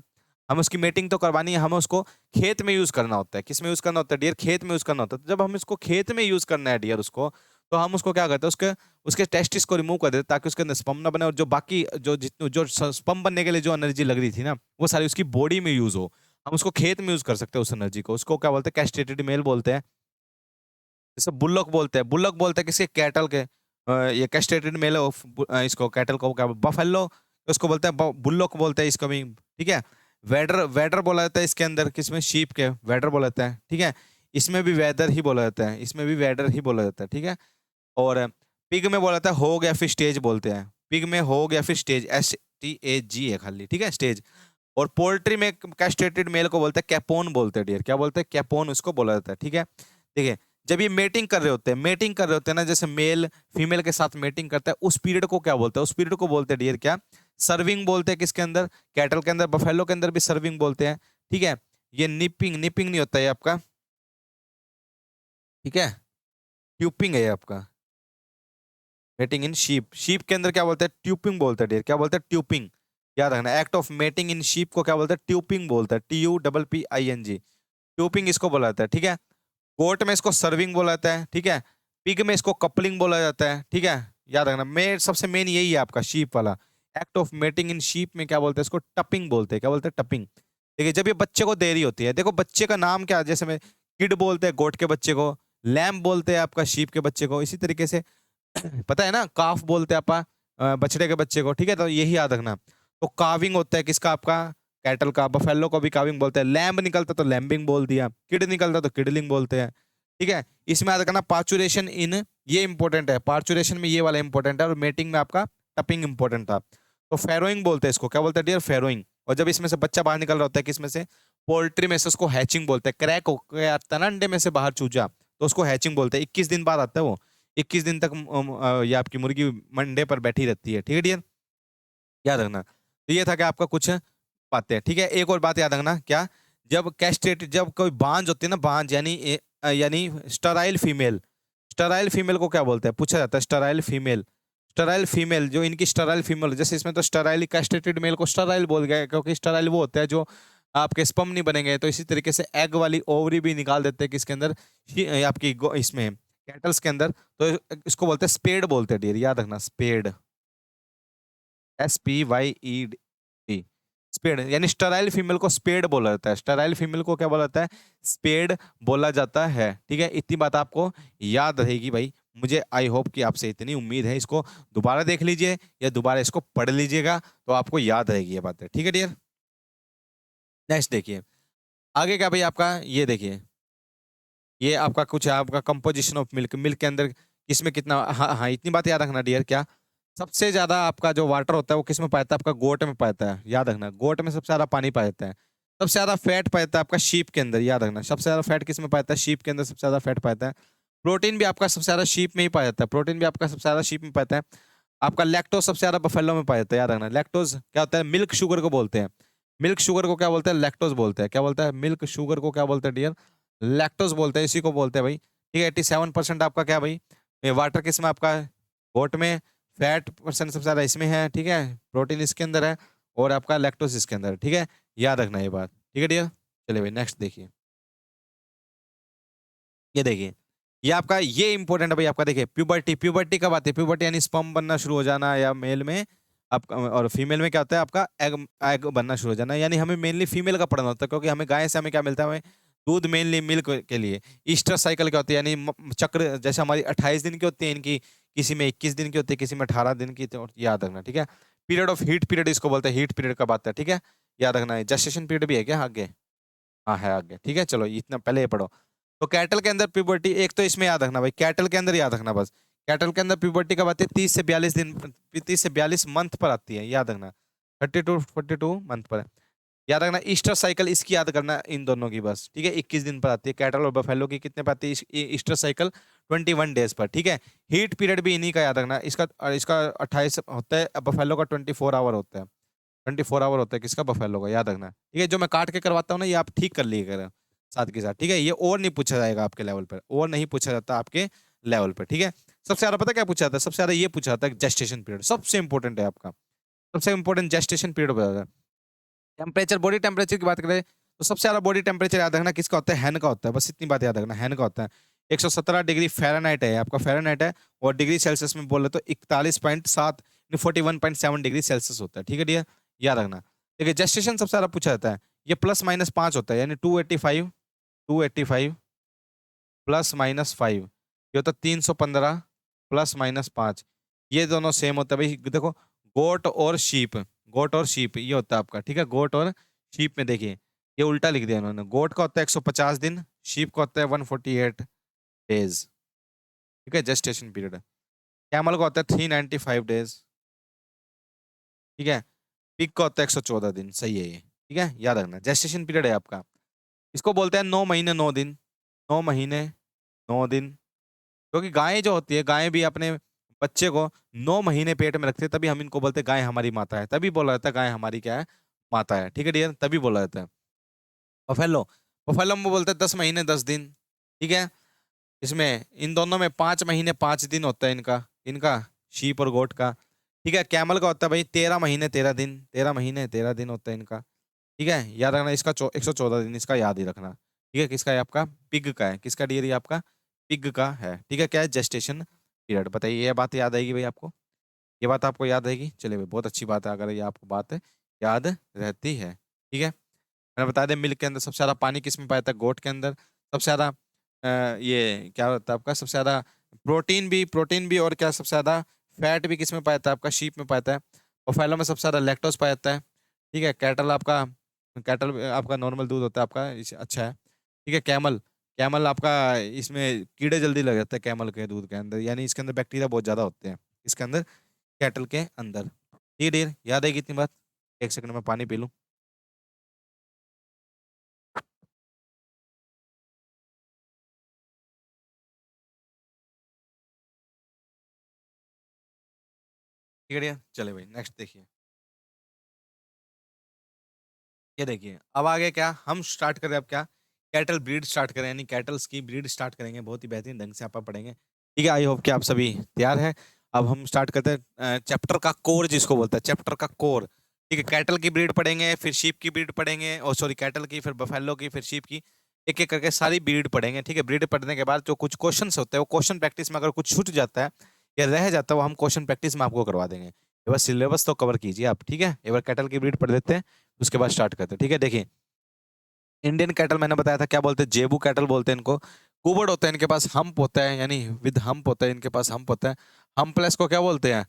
हम उसकी मेटिंग तो करवानी है, हमें उसको खेत में यूज करना होता है। किस में यूज करना होता है डियर, खेत में यूज करना होता है। तो जब हम इसको खेत में यूज करना है डियर उसको, तो हम उसको क्या करते हैं, उसके उसके टेस्टिस को रिमूव कर देते हैं, ताकि उसके अंदर स्पर्म ना बने, और जो बाकी जो जितने जो स्पर्म बनने के लिए जो एनर्जी लग रही थी ना, वो सारी उसकी बॉडी में यूज हो, हम उसको खेत में यूज कर सकते हैं उस एनर्जी को। उसको क्या बोलते हैं, कैस्ट्रेटेड मेल बोलते हैं। जैसे बुल्लॉक बोलते हैं, बुल्लॉक बोलते हैं किसके, कैटल के। ये कैस्ट्रेटेड मेल ऑफ, इसको कैटल को क्या, बफेलो, उसको बोलते हैं बुल्लॉक बोलते हैं इसको भी, ठीक है। वेडर, वेडर बोला जाता है इसके अंदर, किसमें, शीप के, वेडर बोला जाता है, ठीक है। इसमें भी वेदर ही बोला जाता है, इसमें भी वेडर ही बोला जाता है, ठीक है। और पिग में बोला जाता है होग या फिर स्टेज बोलते हैं, पिग में होग या फिर स्टेज, STAG है खाली, ठीक है, स्टेज। और पोल्ट्री में कैस्ट्रेटेड मेल को बोलते हैं कैपोन बोलते हैं डियर, क्या बोलते हैं, कैपोन उसको बोला जाता है, ठीक है। देखिए, जब ये मेटिंग कर रहे होते हैं, मेटिंग कर रहे होते हैं ना, जैसे मेल फीमेल के साथ मेटिंग करता है, उस पीरियड को क्या बोलते हैं, उस पीरियड को बोलते हैं डियर क्या, सर्विंग बोलते हैं। किसके अंदर, कैटल के अंदर, बफेलो के अंदर भी सर्विंग बोलते हैं, ठीक है। ये निपिंग, निपिंग नहीं होता है आपका, ठीक है, ट्यूपिंग है ये आपका। मेटिंग इन शीप, शीप के अंदर क्या बोलते हैं, ट्यूपिंग बोलते हैं डियर, क्या बोलते हैं, ट्यूपिंग। याद रखना, act of mating in sheep को क्या बोलते हैं, ट्यूपिंग बोलते हैं, TUPPING, ट्यूपिंग इसको बोला जाता है, ठीक है। गोट में इसको सर्विंग बोला जाता है, ठीक है। पिग में इसको कपलिंग बोला जाता है, ठीक है। याद रखना, सबसे मेन यही है आपका शीप वाला। Act of mating in sheep में क्या बोलते हैं इसको, टपिंग बोलते हैं। क्या बोलते हैं, टपिंग। देखिए जब ये बच्चे को दे रही होती है, देखो बच्चे का नाम क्या, जैसे में किड बोलते हैं गोट के बच्चे को, लैम्ब बोलते हैं आपका शीप के बच्चे को, इसी तरीके से पता है ना, काफ बोलते हैं आपा बछड़े के बच्चे को, ठीक है। तो यही याद रखना। तो काविंग होता है किसका, आपका कैटल का, बफेलो को भी काविंग बोलते हैं। लैम्ब निकलता तो लैम्बिंग बोल दिया, किड निकलता तो किडलिंग बोलते हैं, ठीक है। इसमें याद रखना पार्चुरेशन इन, ये इंपॉर्टेंट है, पार्चुरेशन में ये वाला इंपॉर्टेंट है, और मेटिंग में आपका टपिंग इंपॉर्टेंट था। तो फेरोइंग बोलते हैं इसको, क्या बोलते हैं डियर, फेरोइंग। और जब इसमें से बच्चा बाहर निकल रहा होता है किसमें से, पोल्ट्री में से, उसको हैचिंग बोलते हैं। क्रैक होकर आता है ना अंडे में से बाहर चूजा, तो उसको हैचिंग बोलते हैं। 21 दिन बाद आता है वो, 21 दिन तक ये आपकी मुर्गी मंडे पर बैठी रहती है, ठीक है डियर, याद रखना। तो ये था कि आपका कुछ बातें, ठीक है। एक और बात याद रखना, क्या, जब कैस्ट्रेटेड, जब कोई बांझ होती है ना, बांझ यानी स्टराइल फीमेल, स्टराइल फीमेल को क्या बोलते हैं, पूछा जाता है। स्टराइल फीमेल, स्टराइल फीमेल, जो इनकी स्टराइल फीमेल, जैसे इसमें तो स्टराइल, कैस्ट्रेटेड मेल को स्टराइल बोल गया, क्योंकि स्टराइल वो होता है जो आपके स्पर्म नहीं बनेंगे। तो इसी तरीके से एग वाली ओवरी भी निकाल देते हैं किसके अंदर, आपकी इसमें कैटल्स के अंदर। तो इसको बोलते हैं स्पेड बोलते हैं डियर, याद रखना, स्पेड, SPYED, स्पेड। यानी स्टराइल फीमेल को स्पेड बोला जाता है, स्टराइल फीमेल को क्या बोला जाता है, स्पेड बोला जाता है, ठीक है। इतनी बात आपको याद रहेगी भाई, मुझे आई होप कि आपसे इतनी उम्मीद है। इसको दोबारा देख लीजिए या दोबारा इसको पढ़ लीजिएगा, तो आपको याद रहेगी ये बातें, ठीक है डियर। नेक्स्ट देखिए, आगे क्या भाई आपका, ये देखिए, ये आपका कुछ है, आपका कंपोजिशन ऑफ मिल्क, मिल्क के अंदर किसमें कितना, हाँ हाँ इतनी बात याद रखना डियर, क्या सबसे ज्यादा आपका जो वाटर होता है वो किस में पाया जाता है, आपका गोट में पाया जाता है, याद रखना। गोट में सबसे ज्यादा पानी पाया जाता है। सबसे ज्यादा फैट पाया जाता है आपका शीप के अंदर, याद रखना। सबसे ज्यादा फैट किस में पाया जाता है, शीप के अंदर सबसे ज्यादा फैट पाया जाता है। प्रोटीन भी आपका सबसे ज्यादा शीप में ही पाया जाता है, प्रोटीन भी आपका सबसे ज्यादा शीप में पाया जाता है। आपका लैक्टोज सबसे ज्यादा बफेलो में पाया जाता है, याद रखना। लैक्टोज क्या होता है, मिल्क शुगर को बोलते हैं। मिल्क शुगर को क्या बोलते हैं, लैक्टोज बोलते हैं। क्या बोलता है, मिल्क शुगर को क्या बोलते हैं डियर, लैक्टोज बोलते हैं, इसी को बोलते हैं भाई, ठीक है। 87% आपका क्या भाई, वाटर किस में, आपका गोट में। फैट परसेंट सबसे ज्यादा इसमें है, ठीक है। प्रोटीन इसके अंदर है, और आपका लैक्टोज इसके अंदर है, ठीक है। याद रखना ये बात, ठीक है डियर। चलिए भाई नेक्स्ट देखिए, ये देखिए, ये आपका ये इंपॉर्टेंट है भाई आपका। देखिए प्यूबर्टी, प्यूबर्टी कब आती है, प्यूबर्टी यानी स्पर्म बनना शुरू हो जाना, या मेल में आपका, और फीमेल में क्या होता है आपका, एग, एग बनना शुरू हो जाना। यानी हमें मेनली फीमेल का पढ़ना होता है, क्योंकि हमें गाय से हमें क्या मिलता है, हमें दूध मेनली मिल्क के लिए। ईस्टर साइकिल क्या होती है, यानी चक्र, जैसे हमारी 28 दिन की होती है, इनकी किसी में 21 दिन की होती है, किसी में 18 दिन की, तो याद रखना, ठीक है। पीरियड ऑफ हीट पीरियड इसको बोलते हैं, हीट पीरियड कब आता है, ठीक है, याद रखना है। जेस्टेशन पीरियड भी है क्या आगे, हाँ है आगे, ठीक है। चलो इतना पहले ये पढ़ो। तो कैटल के अंदर प्यूबर्टी, एक तो इसमें याद रखना भाई, कैटल के अंदर याद रखना बस, कैटल के अंदर प्यूबर्टी कब आती है, 30 से 42 दिन, 30 से 42 मंथ पर आती है, याद रखना। 32 42 मंथ पर है। याद रखना ईस्टर साइकिल इसकी याद करना, इन दोनों की बस, ठीक है। 21 दिन पर आती है कैटल और बफेलो की, कितने पर आती है ईस्टर साइकिल, 21 डेज पर, ठीक है। हीट पीरियड भी इन्हीं का याद रखना, इसका इसका 28 होता है, बफेलो का 24 आवर होता है, 24 आवर होता है किसका, बफेलो का, याद रखना, ठीक है। जो मैं काट के करवाता हूँ ना, ये आप ठीक कर लीजिएगा साथ के साथ, ठीक है। ये और नहीं पूछा जाएगा आपके लेवल पर, और नहीं पूछा जाता आपके लेवल पर, ठीक है। सबसे ज्यादा पता क्या पूछा जाता है, सबसे ज्यादा ये पूछा जाता है जेस्टेशन पीरियड, सबसे इंपॉर्टेंट है आपका, सबसे इंपॉर्टेंट जेस्टेशन पीरियड बताया जाता है। टेम्परेचर, बॉडी टेम्परेचर की बात करें तो सबसे ज्यादा बॉडी टेम्परेचर याद रखना किसका होता है, हैन का होता है, बस इतनी बात याद रखना, हैन का होता है। 117 डिग्री फ़ारेनहाइट है आपका, फ़ारेनहाइट है, और डिग्री सेल्सियस में बोले तो 41.7, 41.7 डिग्री सेल्सियस होता है, ठीक है डियर, याद रखना। देखिए जेस्टेशन सबसे ज्यादा पूछा जाता है, ये +-5 होता है, यानी 285, 285 +-5, ये होता है 315 +-5, ये दोनों सेम होता है भाई। देखो गोट और शीप, गोट और शीप ये होता है आपका, ठीक है। गोट और शीप में देखिए ये उल्टा लिख दिया उन्होंने, गोट का होता है 150 दिन, शीप का होता है 148 डेज, ठीक है, जेस्टेशन पीरियड। कैमल का होता है 395 डेज, ठीक है। पिग का होता है 114 दिन, सही है ये, ठीक है, याद रखना। जेस्टेशन पीरियड है आपका, इसको बोलते हैं 9 महीने 9 दिन, 9 महीने 9 दिन। क्योंकि गायें जो होती है, गायें भी अपने बच्चे को 9 महीने पेट में रखते हैं, तभी हम इनको बोलते हैं गाय हमारी माता है, तभी बोला जाता है गाय हमारी क्या है, माता है, ठीक है डियर, तभी बोला जाता है। बफेलो, बफेलो में बोलते हैं 10 महीने 10 दिन, ठीक है। इसमें इन दोनों में 5 महीने 5 दिन होता है इनका, इनका शीप और गोट का, ठीक है। कैमल का होता है भाई 13 महीने 13 दिन, 13 महीने 13 दिन होता है इनका, ठीक है, याद रखना। इसका 114 दिन, इसका याद ही रखना, ठीक है। किसका है आपका, पिग का है, किसका डियर, ये आपका पिग का है, ठीक है। क्या है, जेस्टेशन पीरियड। बताइए ये बात याद आएगी भाई आपको? ये बात आपको याद रहेगी? चलिए भाई बहुत अच्छी बात है अगर ये आपको बात याद रहती है। ठीक है, मैंने बता दिया मिल्क के अंदर सबसे ज्यादा पानी किस में पाया जाता है? गोट के अंदर। सबसे ज्यादा ये क्या होता है आपका? सबसे ज्यादा प्रोटीन भी और क्या सबसे ज्यादा फैट भी किस में पाया जाता है आपका? शीप में पाया जाता है। बफेलो में सबसे ज्यादा लैक्टोज पाया जाता है। ठीक है, कैटल आपका नॉर्मल दूध होता है आपका, अच्छा है। ठीक है, कैमल कैमल आपका, इसमें कीड़े जल्दी लग जाते हैं कैमल के दूध के अंदर, यानी इसके अंदर बैक्टीरिया बहुत ज्यादा होते हैं इसके अंदर, कैटल के अंदर। ठीक है डियर, याद है कितनी बात? एक सेकंड में पानी पी लूं। ठीक है डियर, चले भाई नेक्स्ट देखिए। ये देखिए अब आगे क्या हम स्टार्ट करें? अब क्या कैटल ब्रीड स्टार्ट करें, यानी कैटल्स की ब्रीड स्टार्ट करेंगे। बहुत ही बेहतरीन ढंग से आप पढ़ेंगे। ठीक है, आई होप कि आप सभी तैयार हैं। अब हम स्टार्ट करते हैं चैप्टर का कोर, जिसको बोलते हैं चैप्टर का कोर। ठीक है, कैटल की ब्रीड पढ़ेंगे, फिर शीप की ब्रीड पढ़ेंगे, और सॉरी कैटल की, फिर बफेलो की, फिर शीप की, एक एक करके सारी ब्रीड पढ़ेंगे। ठीक है, ब्रीड पढ़ने के बाद जो कुछ क्वेश्चन होते हैं वो क्वेश्चन प्रैक्टिस में अगर कुछ छूट जाता है या रह जाता है वो हम क्वेश्चन प्रैक्टिस में आपको करवा देंगे। ये बस सिलेबस तो कवर कीजिए आप। ठीक है, एक बार कैटल की ब्रीड पढ़ लेते हैं, उसके बाद स्टार्ट करते हैं। ठीक है, देखिए इंडियन कैटल मैंने बताया था क्या बोलते हैं? जेबू कैटल बोलते हैं इनको। कुबड़ होता है इनके पास, हम्प होता है, यानी विद हम्प होता है इनके पास, हम्प होता है। हम्पलेस को क्या बोलते हैं?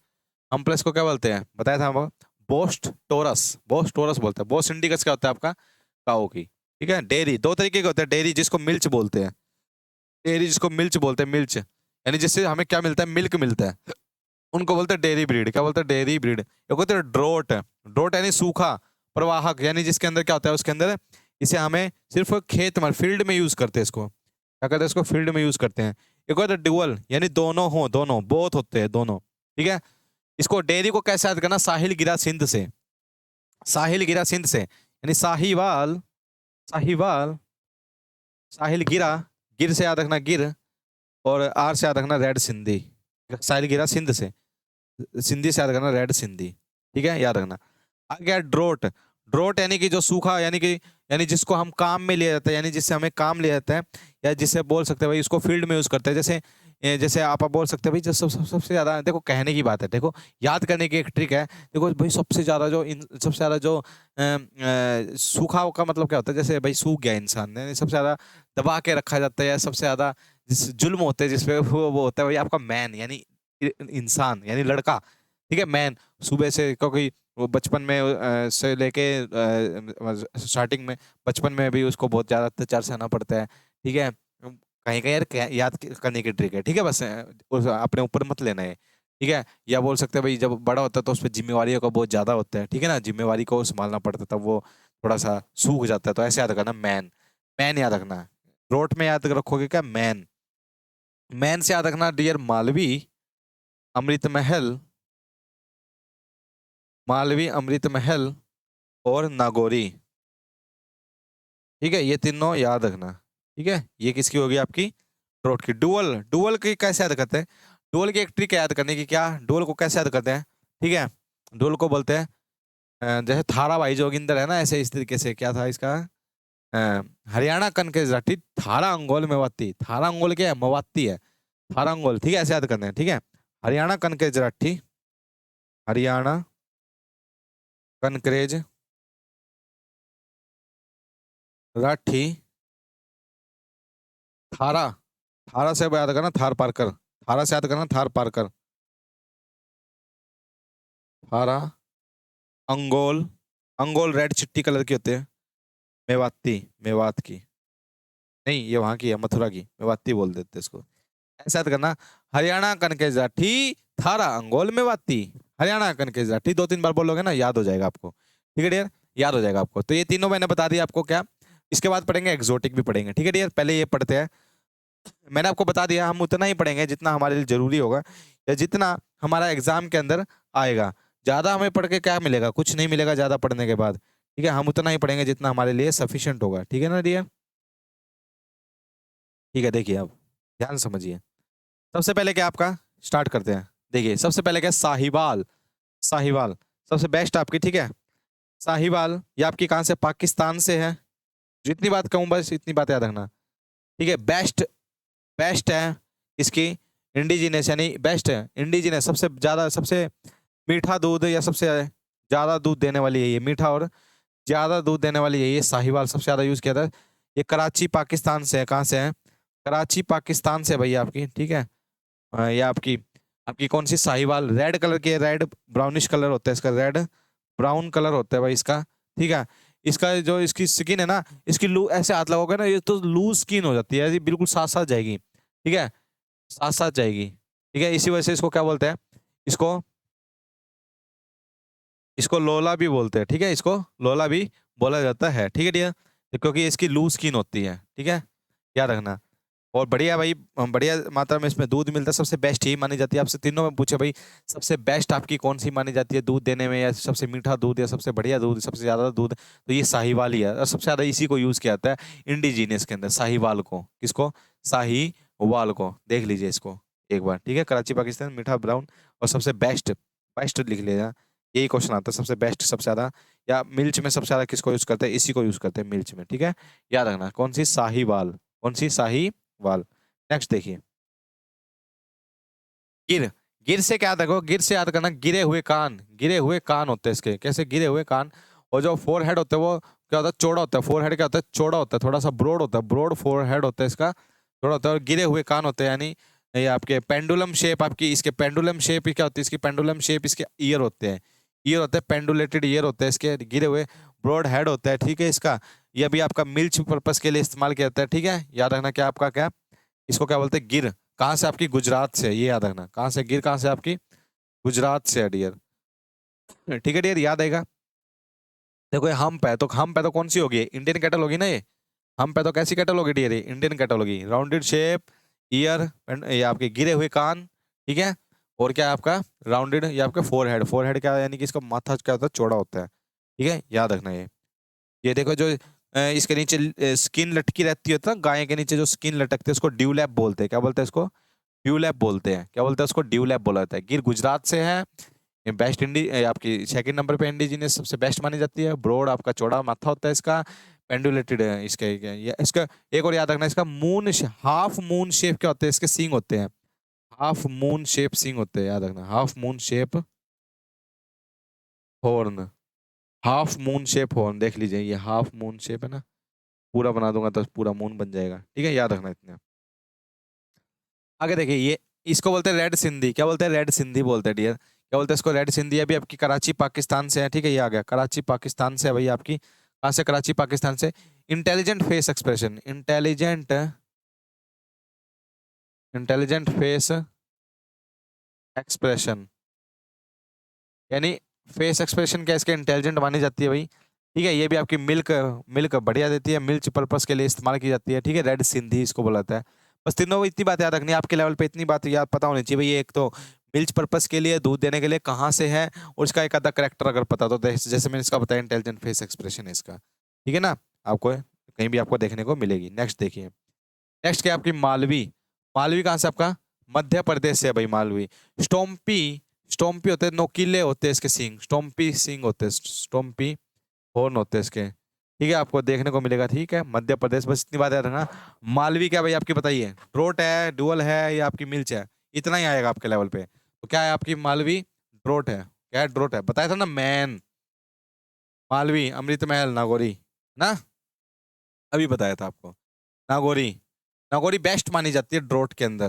हम्पलेस को क्या बोलते हैं बताया था हमको? बोस्ट टोरस, बोस्ट टोरस बोलते हैं। बोस्ट इंडिकस क्या होता है आपका? काऊ की। ठीक है, डेयरी दो तरीके के होते हैं, डेयरी जिसको मिल्च बोलते हैं, डेयरी जिसको मिल्च बोलते हैं, मिल्च यानी जिससे हमें क्या मिलता है? मिल्क मिलता है, उनको बोलते हैं डेयरी ब्रीड। क्या बोलते हैं? Dairy breed. एक होते हैं ड्रोट, ड्रोट यानी सूखा प्रवाहक, यानी जिसके अंदर क्या होता है? उसके अंदर इसे हमें सिर्फ खेत में, फील्ड में यूज करते हैं इसको। क्या कहते हैं इसको? फील्ड में यूज करते हैं। एक होता है ड्यूअल, यानी दोनों हो, दोनों बोथ होते हैं दोनों। ठीक है, इसको डेयरी को कैसे याद करना? साहिल गिरा सिंध से, साहिल गिरा सिंध से, यानी साहिवाल, साहिवाल, साहिल गिरा, गिर से याद रखना गिर, और आर से याद रखना रेड सिंधी। साहिल गिरा सिंध से, सिंधी से याद करना रेड सिंधी। ठीक है, याद रखना। आ गया ड्रोट, ड्रोट यानी कि जो सूखा, यानी जिसको हम काम में लिया जाता है, यानी जिससे हमें काम लिया जाता है, या जिससे बोल सकते हैं भाई इसको फील्ड में यूज करते हैं। जैसे जैसे आप बोल सकते हैं भाई, जो सबसे ज्यादा देखो कहने की बात है, देखो याद करने की एक ट्रिक है। देखो भाई सबसे ज्यादा जो सूखा का मतलब क्या होता है? जैसे भाई सूख गया इंसान ने, सबसे ज्यादा दबा के रखा जाता है, या सबसे ज्यादा जिस जुल्म होते हैं जिसपे वो होता है भाई आपका मैन, यानी इंसान, यानी लड़का। ठीक है, मैन। सुबह से, क्योंकि वो बचपन में से लेके स्टार्टिंग में, बचपन में भी उसको बहुत ज्यादा अत्याचार सहना पड़ता है। ठीक है, कहीं कहीं यार याद करने की ट्रिक है। ठीक है, बस अपने ऊपर मत लेना है। ठीक है, या बोल सकते हैं भाई जब बड़ा होता है तो उस पर जिम्मेवारियों का बहुत ज्यादा होता है। ठीक है ना, जिम्मेवारी को संभालना पड़ता है, तब वो थोड़ा सा सूख जाता है। तो ऐसे याद रखना मैन, मैन याद रखना। रोट में याद रखोगे क्या? मैन। मैन से याद रखना डियर मालवी, अमृत महल, मालवी, अमृत महल, और नागौरी। ठीक है, ये तीनों याद रखना। ठीक है, ये किसकी होगी? आपकी रोट की। डुअल, डुअल की कैसे याद करते हैं? डुअल की एक ट्रिक है याद करने की। क्या? डुअल को कैसे याद करते हैं? ठीक है, डुअल को बोलते हैं जैसे थारा भाई जोगिंदर है ना, ऐसे इस तरीके से क्या था इसका? अ, हरियाणा कन के जाठी, थारा अंगोल मेवाती। थारा अंगोल क्या है? मवाती है, थारा अंगोल। ठीक है, ऐसे याद करते हैं। ठीक है, हरियाणा कन के जराठी, हरियाणा कनकरेज राठी, थारा, थारा से याद करना थार पारकर, थारा से याद करना थार पारकर, थारा अंगोल, अंगोल रेड चिट्टी कलर की होते हैं। मेवाती, मेवात की नहीं, ये वहां की है, मथुरा की। मेवाती बोल देते हैं इसको। ऐसा याद करना, हरियाणा कनके जाठी, थारा अंगोल मेवाती। हरियाणा कनके जाठी 2-3 बार बोलोगे ना, याद हो जाएगा आपको। ठीक है डियर, याद हो जाएगा आपको। तो ये तीनों मैंने बता दिया आपको। क्या इसके बाद पढ़ेंगे? एक्सोटिक भी पढ़ेंगे। ठीक है डियर, पहले ये पढ़ते हैं। मैंने आपको बता दिया हम उतना ही पढ़ेंगे जितना हमारे लिए जरूरी होगा, या जितना हमारा एग्जाम के अंदर आएगा। ज्यादा हमें पढ़ के क्या मिलेगा? कुछ नहीं मिलेगा ज्यादा पढ़ने के बाद। ठीक है, हम उतना ही पढ़ेंगे जितना हमारे लिए सफिशिएंट होगा। ठीक है ना डियर? ठीक है, देखिए अब ध्यान से समझिए। सबसे पहले क्या आपका स्टार्ट करते हैं। देखिए सबसे पहले क्या? साहिवाल, साहिवाल सबसे बेस्ट आपकी। ठीक है, साहिवाल ये आपकी कहाँ से? पाकिस्तान से है। जितनी बात कहूँ बस इतनी बात याद रखना। ठीक है, बेस्ट, बेस्ट है इसकी इंडिजिनस यानी बेस्ट है, इंडिजिनस सबसे ज़्यादा, सबसे मीठा दूध या सबसे ज़्यादा दूध देने वाली है ये, मीठा और ज़्यादा दूध देने वाली है ये साहिवाल, सबसे ज़्यादा यूज़ किया था। ये कराची पाकिस्तान से है, कहाँ से है? कराची पाकिस्तान से है भैया आपकी, ठीक है। ये आपकी आपकी कौन सी साहिवाल रेड कलर की है, रेड ब्राउनिश कलर होता है इसका, रेड ब्राउन कलर होता है भाई इसका, ठीक है। इसका जो इसकी स्किन है ना, इसकी लू ऐसे हाथ लगोगे ना, ये तो लूज स्किन हो जाती है, ये बिल्कुल साथ साथ जाएगी, ठीक है, साथ साथ जाएगी, ठीक है। इसी वजह से इसको क्या बोलते हैं, इसको इसको लोला भी बोलते हैं, ठीक है, इसको लोला भी बोला जाता है, ठीक है डियर, क्योंकि इसकी लूज स्किन होती है, ठीक है, याद रखना। और बढ़िया भाई, बढ़िया मात्रा में इसमें दूध मिलता है, सबसे बेस्ट यही मानी जाती है। आपसे तीनों में पूछे भाई सबसे बेस्ट आपकी कौन सी मानी जाती है दूध देने में, या सबसे मीठा दूध, या सबसे बढ़िया दूध, सबसे ज़्यादा दूध, तो ये साहिवाल ही है, और सबसे ज़्यादा इसी को यूज़ किया जाता है इंडिजीनियस के अंदर, साहिवाल को। किसको? साहिवाल को। देख लीजिए इसको एक बार, ठीक है। कराची पाकिस्तान, मीठा ब्राउन, और सबसे बेस्ट, बेस्ट लिख लेना, यही क्वेश्चन आता है, सबसे बेस्ट, सबसे ज़्यादा, या मिल्च में सबसे ज़्यादा किसको यूज़ करते हैं, इसी को यूज़ करते हैं मिल्च में, ठीक है। याद रखना कौन सी, साहिवाल, कौन सी, साहिवाल। नेक्स्ट देखिए, गिर। गिर से क्या देखो, गिर से याद करना, गिरे हुए कान, गिरे हुए कान होते हैं इसके, कैसे गिरे हुए कान। और जो फोर हेड होता है वो क्या होता है, चौड़ा होता है, फोर हेड क्या होता है, चौड़ा होता है, थोड़ा सा ब्रॉड होता है, ब्रॉड फोर हेड होता है इसका, चौड़ा होता है। और गिरे हुए कान होते हैं, यानी ये आपके पेंडुलम शेप, आपकी इसके पेंडुलम शेप क्या होती है, इसकी पेंडुलम शेप, इसके ईयर होते हैं, ईयर होते हैं, पेंडुलेटेड ईयर होते हैं इसके, गिरे हुए, ब्रॉड हेड होता है, ठीक है। इसका ये भी आपका मिल्च पर्पस के लिए इस्तेमाल किया जाता है, ठीक है। याद रखना क्या आपका, क्या इसको क्या बोलते हैं, गिर। कहाँ से? आपकी गुजरात से, ये याद रखना, कहाँ से गिर, कहाँ से आपकी, गुजरात से है डियर, ठीक है डियर, याद आएगा। देखो ये हम्प है, तो हम्प है तो कौन सी होगी, इंडियन कैटल होगी ना ये, हम्प है तो कैसी कैटल होगी डियर, ये इंडियन कैटल होगी। राउंडेड शेप, ईयर, ये आपके गिरे हुए कान, ठीक है। और क्या है आपका राउंडेड, ये आपका फोर हेड, फोर हेड क्या है, यानी कि इसका माथा क्या होता है, चौड़ा होता है, ठीक है, याद रखना ये देखो जो इसके नीचे स्किन लटकी रहती है ना, गाय के नीचे जो स्किन लटकती है उसको ड्यूलैप बोलते हैं, क्या बोलते हैं इसको, ड्यूलैप बोलते हैं, क्या बोलते हैं उसको, ड्यूलैप बोला जाता है। गिर गुजरात से है, बेस्ट आपकी सेकंड नंबर पे इंडिजिनियस सबसे बेस्ट मानी जाती है। ब्रॉड आपका चौड़ा माथा होता है इसका, पेंडुलेटेड है इसके, इसका एक और याद रखना, इसका मून, हाफ मून शेप क्या होते हैं इसके, सींग होते हैं, हाफ मून शेप सींग होते हैं, याद रखना, half moon shape horn, half moon shape horn, देख लीजिए ये हाफ मून शेप है ना, पूरा बना दूंगा तो पूरा मून बन जाएगा, ठीक है, याद रखना इतने। आगे देखिए, ये इसको बोलते हैं रेड सिंधी, क्या बोलते हैं, रेड सिंधी बोलते हैं डियर, क्या बोलते हैं इसको, रेड सिंधी। अभी आपकी कराची पाकिस्तान से है, ठीक है, ये आ गया, कराची पाकिस्तान से है भाई आपकी, कहाँ से, कराची पाकिस्तान से। Intelligent face expression, intelligent, intelligent face expression, यानी फेस एक्सप्रेशन क्या इसके इंटेलिजेंट मानी जाती है भाई, ठीक है। ये भी आपकी मिल्क, मिल्क बढ़िया देती है, मिल्क पर्पस के लिए इस्तेमाल की जाती है, ठीक है, रेड सिंधी इसको बोला जाता है। बस तीनों इतनी बात याद रखनी है आपके लेवल पे, इतनी बात याद पता होनी चाहिए भाई, ये एक तो मिल्क पर्पस के लिए, दूध देने के लिए, कहाँ से है, और इसका एक आधा करेक्टर अगर पता तो जैसे मैंने इसका बताया, इंटेलिजेंट फेस एक्सप्रेशन है इसका, ठीक है ना, आपको कहीं भी आपको देखने को मिलेगी। नेक्स्ट देखिए, नेक्स्ट क्या है आपकी, मालवी। मालवी कहाँ से आपका, मध्य प्रदेश से है भाई मालवी। स्टोम्पी, स्टोम्पी होते हैं, नोकीले होते हैं इसके सींग, स्टोम्पी सींग होते हैं, स्टोम्पी हॉर्न होते हैं इसके, ठीक है, आपको देखने को मिलेगा, ठीक है, मध्य प्रदेश। बस इतनी बात याद रखना। मालवी क्या भाई आपकी बताइए, ड्रोट है, डुअल है, या आपकी मिल्च है, इतना ही आएगा आपके लेवल पे। तो क्या है आपकी मालवी, ड्रोट है, क्या है, ड्रोट है, बताया था ना मैन, मालवी, अमृत महल, नागौरी ना, अभी बताया था आपको, नागौरी। नागौरी बेस्ट मानी जाती है ड्रोट के अंदर,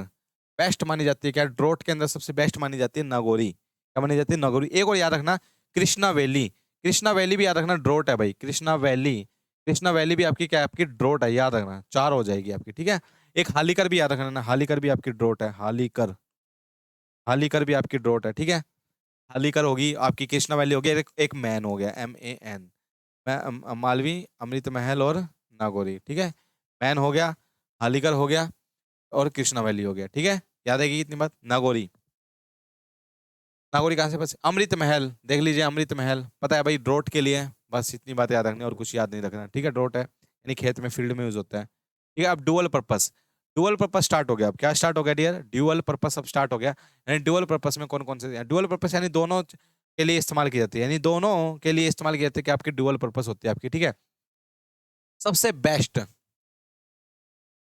बेस्ट मानी जाती है, क्या ड्रोट के अंदर सबसे बेस्ट मानी जाती है नागौरी, क्या मानी जाती है, नागौरी। एक और याद रखना, कृष्णा वैली, कृष्णा वैली भी याद रखना, ड्रोट है भाई, कृष्णा वैली, कृष्णा वैली भी आपकी क्या है, आपकी ड्रोट है, याद रखना, चार हो जाएगी आपकी, ठीक है। एक हालीकर भी याद रखना ना, हालीकर भी आपकी ड्रोट है, हालीकर, हालीकर भी आपकी ड्रोट है, ठीक है। हालीकर होगी आपकी, कृष्णा वैली होगी, एक मैन हो गया, MAN, मालवी, अमृत महल और नागौरी, ठीक है। मैन हो गया, हालीकर हो गया, और कृष्णा वैली हो गया, ठीक है, याद आएगी इतनी बात। नागौरी, नागौरी कहाँ से, बस अमृत महल देख लीजिए, अमृत महल पता है भाई, ड्रोट के लिए, बस इतनी बात याद रखनी, और कुछ याद नहीं रखना, ठीक है। ड्रोट है यानी खेत में, फील्ड में यूज होता है, ठीक है। अब dual purpose, dual purpose start हो गया, अब क्या स्टार्ट हो गया डियर, ड्यूअल पर्पस अब स्टार्ट हो गया। यानी डुअल पर्पस में कौन कौन से, डुअल पर्पस यानी दोनों के लिए इस्तेमाल की जाती है, यानी दोनों के लिए इस्तेमाल की जाती है, कि आपकी डुअल पर्पस होती है आपकी, ठीक है। सबसे बेस्ट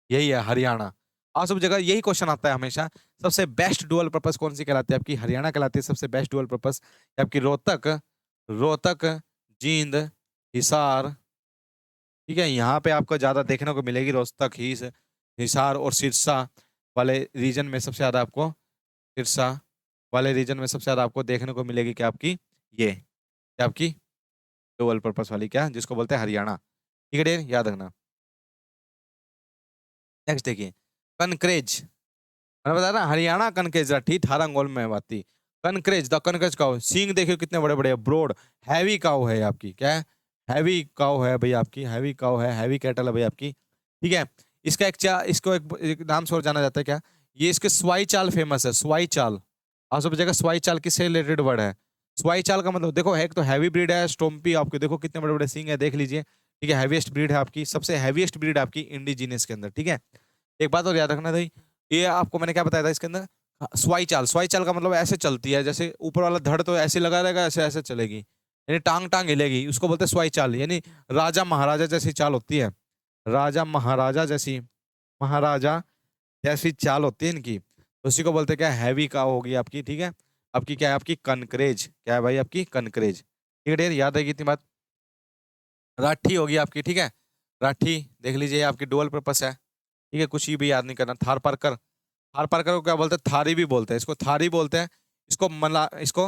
यही है हरियाणा, आप सब जगह यही क्वेश्चन आता है हमेशा। सबसे बेस्ट डुअल पर्पस कौन सी कहलाती है? आपकी हरियाणा कहलाती है सबसे बेस्ट डुअल पर्पस। आपकी रोहतक, रोहतक, जींद, हिसार, ठीक है, यहाँ पे आपको ज्यादा देखने को मिलेगी रोहतक, हिसार और सिरसा वाले रीजन में सबसे ज्यादा आपको, सिरसा वाले रीजन में सबसे ज्यादा आपको देखने को मिलेगी क्या आपकी, ये क्या आपकी डुअल पर्पस वाली, क्या जिसको बोलते हैं हरियाणा। ठीक है डियर, याद रखना। नेक्स्ट देखिए, कनक्रेज। मैंने बताया ना हरियाणा कनक्रेज राठी 18 अंगोल में आती। कनक्रेज, द कनक्रेज काउ, सींग देखियो कितने बड़े बड़े, ब्रॉड हैवी काउ है आपकी, क्या है, हैवी काउ है भाई आपकी, हैवी काउ है, हैवी कैटल है भाई आपकी। ठीक है, इसका इसको एक नाम से और जाना जाता है क्या, ये इसके स्वाई चाल फेमस है, स्वाई चाल। आप सब जगह स्वाई चाल किससे रिलेटेड वर्ड है? स्वाई चाल का मतलब देखो, एक तो हैवी ब्रीड है स्टोम्पी, आपके देखो कितने बड़े बड़े सींग है, देख लीजिए। ठीक है, हैवीएस्ट ब्रीड है आपकी, सबसे हैवीएस्ट ब्रीड आपकी इंडिजीनियस के अंदर। ठीक है, एक बात और याद रखना भाई, ये आपको मैंने क्या बताया था इसके अंदर, स्वाई चाल। स्वाई चाल का मतलब ऐसे चलती है, जैसे ऊपर वाला धड़ तो ऐसे लगा रहेगा, ऐसे ऐसे चलेगी, यानी टांग टांग हिलेगी, उसको बोलते हैं स्वाई चाल। यानी राजा महाराजा जैसी चाल होती है, राजा महाराजा जैसी, महाराजा जैसी चाल होती है इनकी, तो उसी को बोलते हैं क्या, हैवी का होगी आपकी। ठीक है, आपकी क्या है, आपकी कनकरेज, क्या है भाई आपकी कनकरेज। ठीक है डियर, याद रहेगी इतनी बात। राठी होगी आपकी, ठीक है, राठी देख लीजिए, आपकी डुअल पर्पस है। ठीक है, कुछ ही भी याद नहीं करना। थार पारकर, थार पारकर को क्या बोलते हैं, थारी भी बोलते हैं इसको, थारी बोलते हैं इसको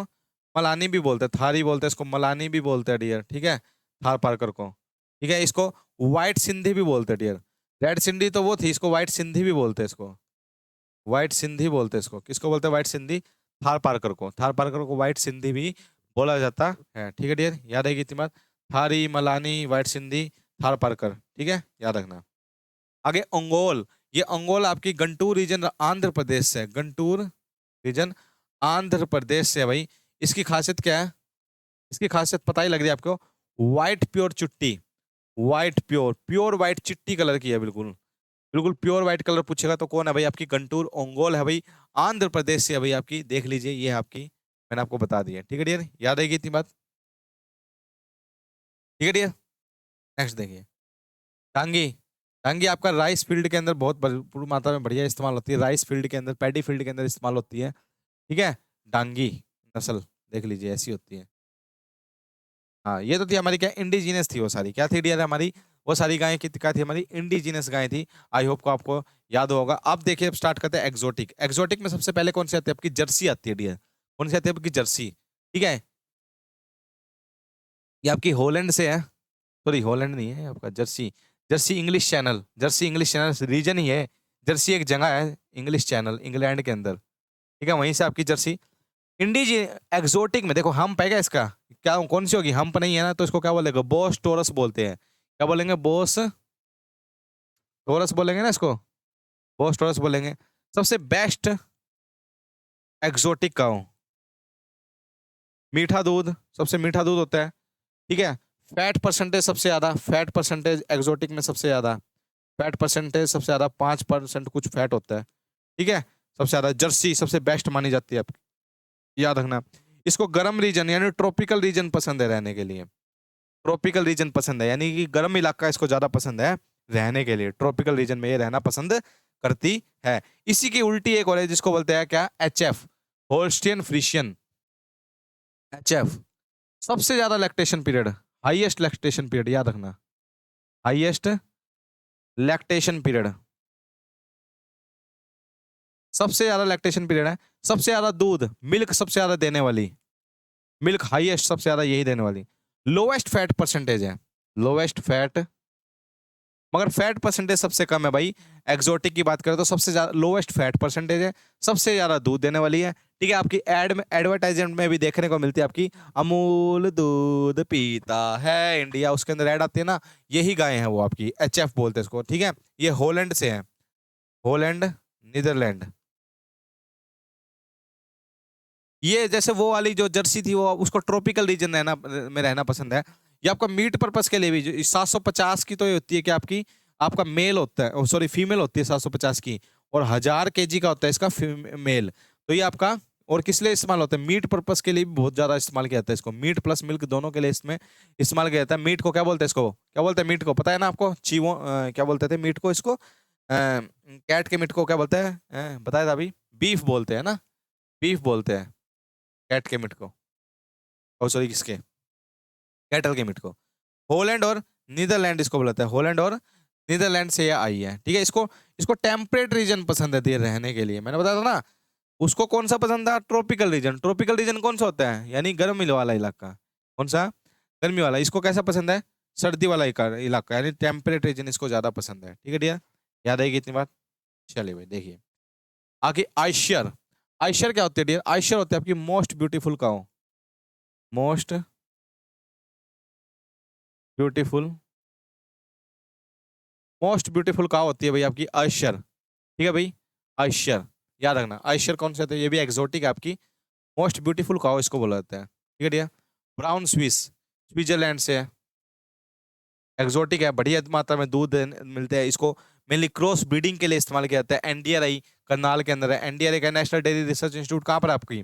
मलानी भी बोलते हैं, थारी बोलते हैं इसको, मलानी भी बोलते हैं डियर। ठीक है, थार पारकर को। ठीक है, इसको व्हाइट सिंधी भी बोलते हैं डियर। रेड सिंधी तो वो थी, इसको व्हाइट सिंधी भी बोलते हैं इसको, व्हाइट सिंधी बोलते हैं इसको। किसको बोलते हैं व्हाइट सिंधी? थार पारकर को, थार पारकर को व्हाइट सिंधी भी बोला जाता है। ठीक है डियर, याद रहेगी इतनी बात। थारी, मलानी, व्हाइट सिंधी, थार पारकर। ठीक है, याद रखना। आगे अंगोल, ये अंगोल आपकी गंटूर रीजन आंध्र प्रदेश से, गंटूर रीजन आंध्र प्रदेश से है भाई। इसकी खासियत क्या है? इसकी खासियत पता ही लग रही है आपको, व्हाइट प्योर चुट्टी, व्हाइट प्योर, प्योर व्हाइट चिट्टी कलर की है, बिल्कुल बिल्कुल प्योर व्हाइट कलर पूछेगा तो कौन है भाई, आपकी गंटूर अंगोल है भाई, आंध्र प्रदेश से है भाई आपकी। देख लीजिए, ये है आपकी, मैंने आपको बता दिया। ठीक है डियर, याद आएगी इतनी बात। ठीक है डियर, नेक्स्ट देखिए, टांगी। टांगी आपका राइस फील्ड के अंदर बहुत भरपूर मात्रा में बढ़िया इस्तेमाल होती है, राइस फील्ड के अंदर, पैडी फील्ड के अंदर इस्तेमाल होती है। ठीक है, डांगी नस्ल देख लीजिए ऐसी होती है। हाँ, ये तो थी हमारी क्या, इंडिजीनियस थी वो सारी, क्या थी डियर हमारी, वो सारी गायें की क्या थी हमारी, इंडिजीनियस गायें थी। आई होप को आपको याद होगा। अब देखिए, अब स्टार्ट करते हैं एक्सोटिक। एक्सोटिक में सबसे पहले कौन सी आती है आपकी, जर्सी आती है डियर। कौन सी आती है आपकी, जर्सी। ठीक है, ये आपकी हॉलैंड से है, सॉरी हॉलैंड नहीं है आपका, Jersey. Jersey English Channel, Jersey English Channel region ही है, जर्सी एक जगह है इंग्लिश चैनल इंग्लैंड के अंदर। ठीक है, वहीं से आपकी जर्सी। इंडीज एक्सोटिक में देखो हम्प है क्या इसका, क्या कौन सी होगी, हम्प नहीं है ना, तो इसको क्या बोलेगा, बोस टोरस बोलते हैं। क्या बोलेंगे, बोस टोरस बोलेंगे ना इसको, बोस टोरस बोलेंगे। सबसे बेस्ट एक्सोटिक काऊ, मीठा दूध, सबसे मीठा दूध होता है। ठीक है, फैट परसेंटेज सबसे ज्यादा, फैट परसेंटेज एक्सोटिक में सबसे ज्यादा, फैट परसेंटेज सबसे ज्यादा 5% कुछ फैट होता है। ठीक है, सबसे ज्यादा जर्सी सबसे बेस्ट मानी जाती है आपकी, याद रखना। इसको गर्म रीजन यानी ट्रॉपिकल रीजन पसंद है रहने के लिए, ट्रॉपिकल रीजन पसंद है, यानी कि गर्म इलाका इसको ज्यादा पसंद है रहने के लिए, ट्रॉपिकल रीजन में ये रहना पसंद करती है। इसी की उल्टी एक और है जिसको बोलते हैं क्या, एचएफ, होल्स्टियन फ्रीशियन। एचएफ सबसे ज्यादा lactation period, highest lactation period, याद रखना, हाईएस्ट लैक्टेशन पीरियड, सबसे ज्यादा लैक्टेशन पीरियड है, सबसे ज्यादा दूध, मिल्क सबसे ज्यादा देने वाली, मिल्क हाईएस्ट सबसे ज्यादा यही देने वाली। लोवेस्ट फैट परसेंटेज है, लोवेस्ट फैट, मगर फैट परसेंटेज सबसे कम है भाई। एक्सोटिक की बात करें तो सबसे ज्यादा लोवेस्ट फैट परसेंटेज है, सबसे ज्यादा दूध देने वाली है। ठीक है, आपकी एड में, एडवर्टाइजमेंट में भी देखने को मिलती है आपकी, अमूल दूध पीता है इंडिया, उसके अंदर ऐड आती है ना, यही गाय है वो आपकी, एचएफ बोलते हैं इसको। ठीक है, ये हॉलैंड से है, हॉलैंड नीदरलैंड। ये जैसे वो वाली जो जर्सी थी, वो उसको ट्रॉपिकल रीजन रहना में रहना पसंद है। ये आपका मीट पर्पस के लिए भी 750 की तो ये होती है कि आपकी, आपका मेल होता है, सॉरी फीमेल होती है 750 की, और 1000 kg का होता है इसका मेल। तो ये आपका, और किस लिए इस्तेमाल होता है, मीट पर्पस के लिए भी बहुत ज्यादा इस्तेमाल किया जाता है इसको, मीट प्लस मिल्क दोनों के लिए इसमें इस्तेमाल किया जाता है। मीट को क्या बोलते हैं, इसको क्या बोलते हैं, मीट को पता है ना आपको, चीवो क्या बोलते थे मीट को, इसको कैट के मीट को क्या बोलते हैं? बताया था अभी, बीफ बोलते हैं ना, बीफ बोलते हैं कैट के मीट को। ओ सॉरी, किसके? कैटल के मीट को। हॉलैंड और नीदरलैंड इसको बोलते हैं, हॉलैंड और नीदरलैंड से ये आई है, ठीक है। इसको इसको टेम्परेट रीजन पसंद है देर रहने के लिए, मैंने बताया था ना। उसको कौन सा पसंद था? Tropical region. ट्रॉपिकल रीजन कौन सा होता है? यानी गर्मी वाला इलाका। कौन सा? गर्मी वाला। इसको कैसा पसंद है? सर्दी वाला इलाका, यानी टेम्परेट रीजन इसको ज्यादा पसंद है, ठीक है डियर। याद आएगी इतनी बात? चलिए भाई देखिए आगे, आइशर। आइशर क्या होती है डियर? आइशर होती है आपकी most beautiful cow. Most beautiful, most beautiful cow होती है भाई आपकी आइशर, ठीक है भाई। आइशर याद रखना। आइशर कौन से होते हैं? ये भी एक्सोटिक है आपकी, मोस्ट ब्यूटीफुल काउ इसको बोला जाता है, ठीक है डियर। ब्राउन स्विस, स्विट्जरलैंड से है, एक्सोटिक है, बढ़िया मात्रा में दूध मिलते हैं। इसको मेनली क्रॉस ब्रीडिंग के लिए इस्तेमाल किया जाता है। एनडीआरआई करनाल के अंदर है। एनडीआरआई का नेशनल डेयरी रिसर्च इंस्टीट्यूट कहाँ पर है आपकी?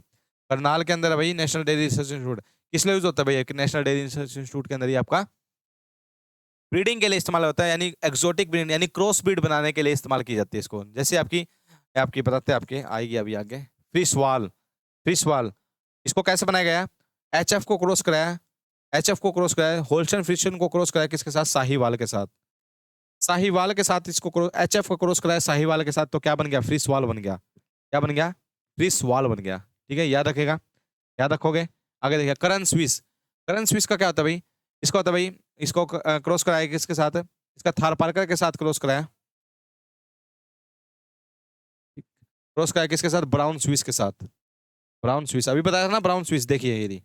करनाल के अंदर है भाई, नेशनल डेयरी रिसर्च इंस्टीट्यूट। किस लिए यूज होता है भैया? नेशनल डेयरी रिसर्च इंस्टीट्यूट के अंदर ही आपका ब्रीडिंग के लिए इस्तेमाल होता है, यानी एक्सोटिक ब्रीड, यानी क्रॉस ब्रीड बनाने के लिए इस्तेमाल की जाती है इसको। जैसे आपकी आपकी बताते हैं, आपके आएगी अभी आगे। फिश वाल, फिश वाल, इसको कैसे बनाया गया? एचएफ को क्रॉस कराया, एचएफ को क्रॉस कराया, होल्स्टाइन फ्रिशियन को क्रॉस कराया, किसके साथ? साहीवाल के साथ। साहीवाल के साथ इसको एचएफ को क्रॉस कराया साहीवाल के साथ, तो क्या बन गया? फ्रिश वाल बन गया। क्या बन गया? फ्रिश वाल बन गया, ठीक है। याद रखेगा, याद रखोगे। आगे देखिए करन स्विस। करन स्विस का क्या होता है भाई? इसका होता है भाई, इसको क्रॉस कराया किसके साथ? इसका थारपारकर के साथ क्रॉस कराया, क्रॉस कराया किसके साथ? ब्राउन स्विस के साथ। ब्राउन स्विस अभी बताया था ना, ब्राउन स्विस देखिए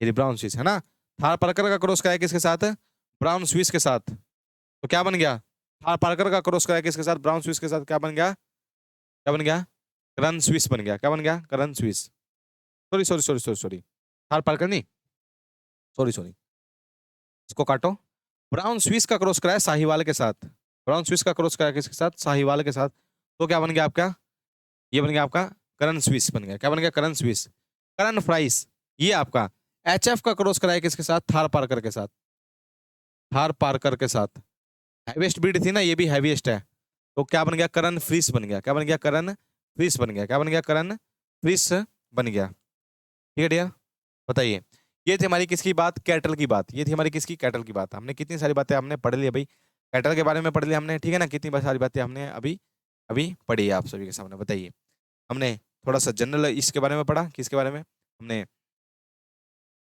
ये ब्राउन स्विस है ना। थारपारकर का क्रॉस कराया किसके साथ? ब्राउन स्विस के साथ, तो क्या बन गया? थारपारकर का क्रॉस कराया किसके साथ? ब्राउन स्विस के साथ, क्या बन गया? क्या बन गया? करन स्विस बन गया। क्या बन गया? करन Swiss. Sorry sorry sorry sorry sorry, Tharparkar नहीं, सॉरी सॉरी, इसको काटो। ब्राउन स्विस का क्रॉस कराया साहीवाल के साथ, ब्राउन स्विस का क्रॉस कराया किसके साथ? साहीवाल के साथ, तो क्या बन गया आपका? ये बन गया आपका करन स्विस बन गया। क्या बन गया? करन स्विस। करन फ्राइस, ये आपका एचएफ का क्रॉस कराया किसके साथ? थार पार्कर के साथ, थार पार्कर के साथ। हैवीएस्ट ब्रीड थी ना, ये भी हैवीएस्ट है, तो क्या बन गया? करन फ्रिस बन गया। क्या बन गया? करन फ्रिस बन गया। क्या बन गया? करन फ्रिस बन गया, ठीक है डियर। बताइए, ये थी हमारी किसकी बात? कैटल की बात। ये थी हमारी किसकी? कैटल की बात। हमने कितनी सारी बातें हमने पढ़ ली भाई, कैटल के बारे में पढ़ लिया हमने, ठीक है ना। कितनी सारी बातें हमने अभी अभी पढ़ी है आप सभी के सामने। बताइए, हमने थोड़ा सा जनरल इसके बारे में पढ़ा, किसके बारे में? हमने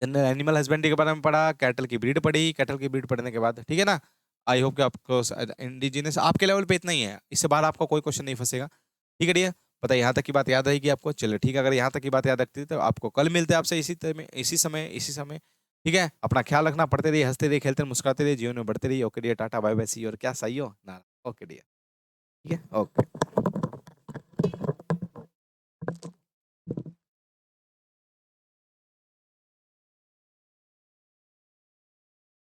जनरल एनिमल हस्बेंड्री के बारे में पढ़ा, कैटल की ब्रीड पढ़ी। कैटल की ब्रीड पढ़ने के बाद, ठीक है ना, आई होप कि आपको इंडिजिनस आपके लेवल पे इतना ही है, इससे बाहर आपका कोई क्वेश्चन नहीं फंसेगा, ठीक है डियर। पता है यहाँ तक की बात याद रहेगी आपको? चलिए ठीक है, अगर यहाँ तक की बात याद रखती है तो आपको कल मिलते हैं आपसे इसी समय, ठीक है। अपना ख्याल रखना, पढ़ते रहिए, हंसते रहिए, खेलते रहिए, मुस्कुराते रहिए, जीवन में बढ़ते रहिए। Okay dear, tata bye bye, see, और क्या सही हो ना? ओके डियर, ठीक है, ओके।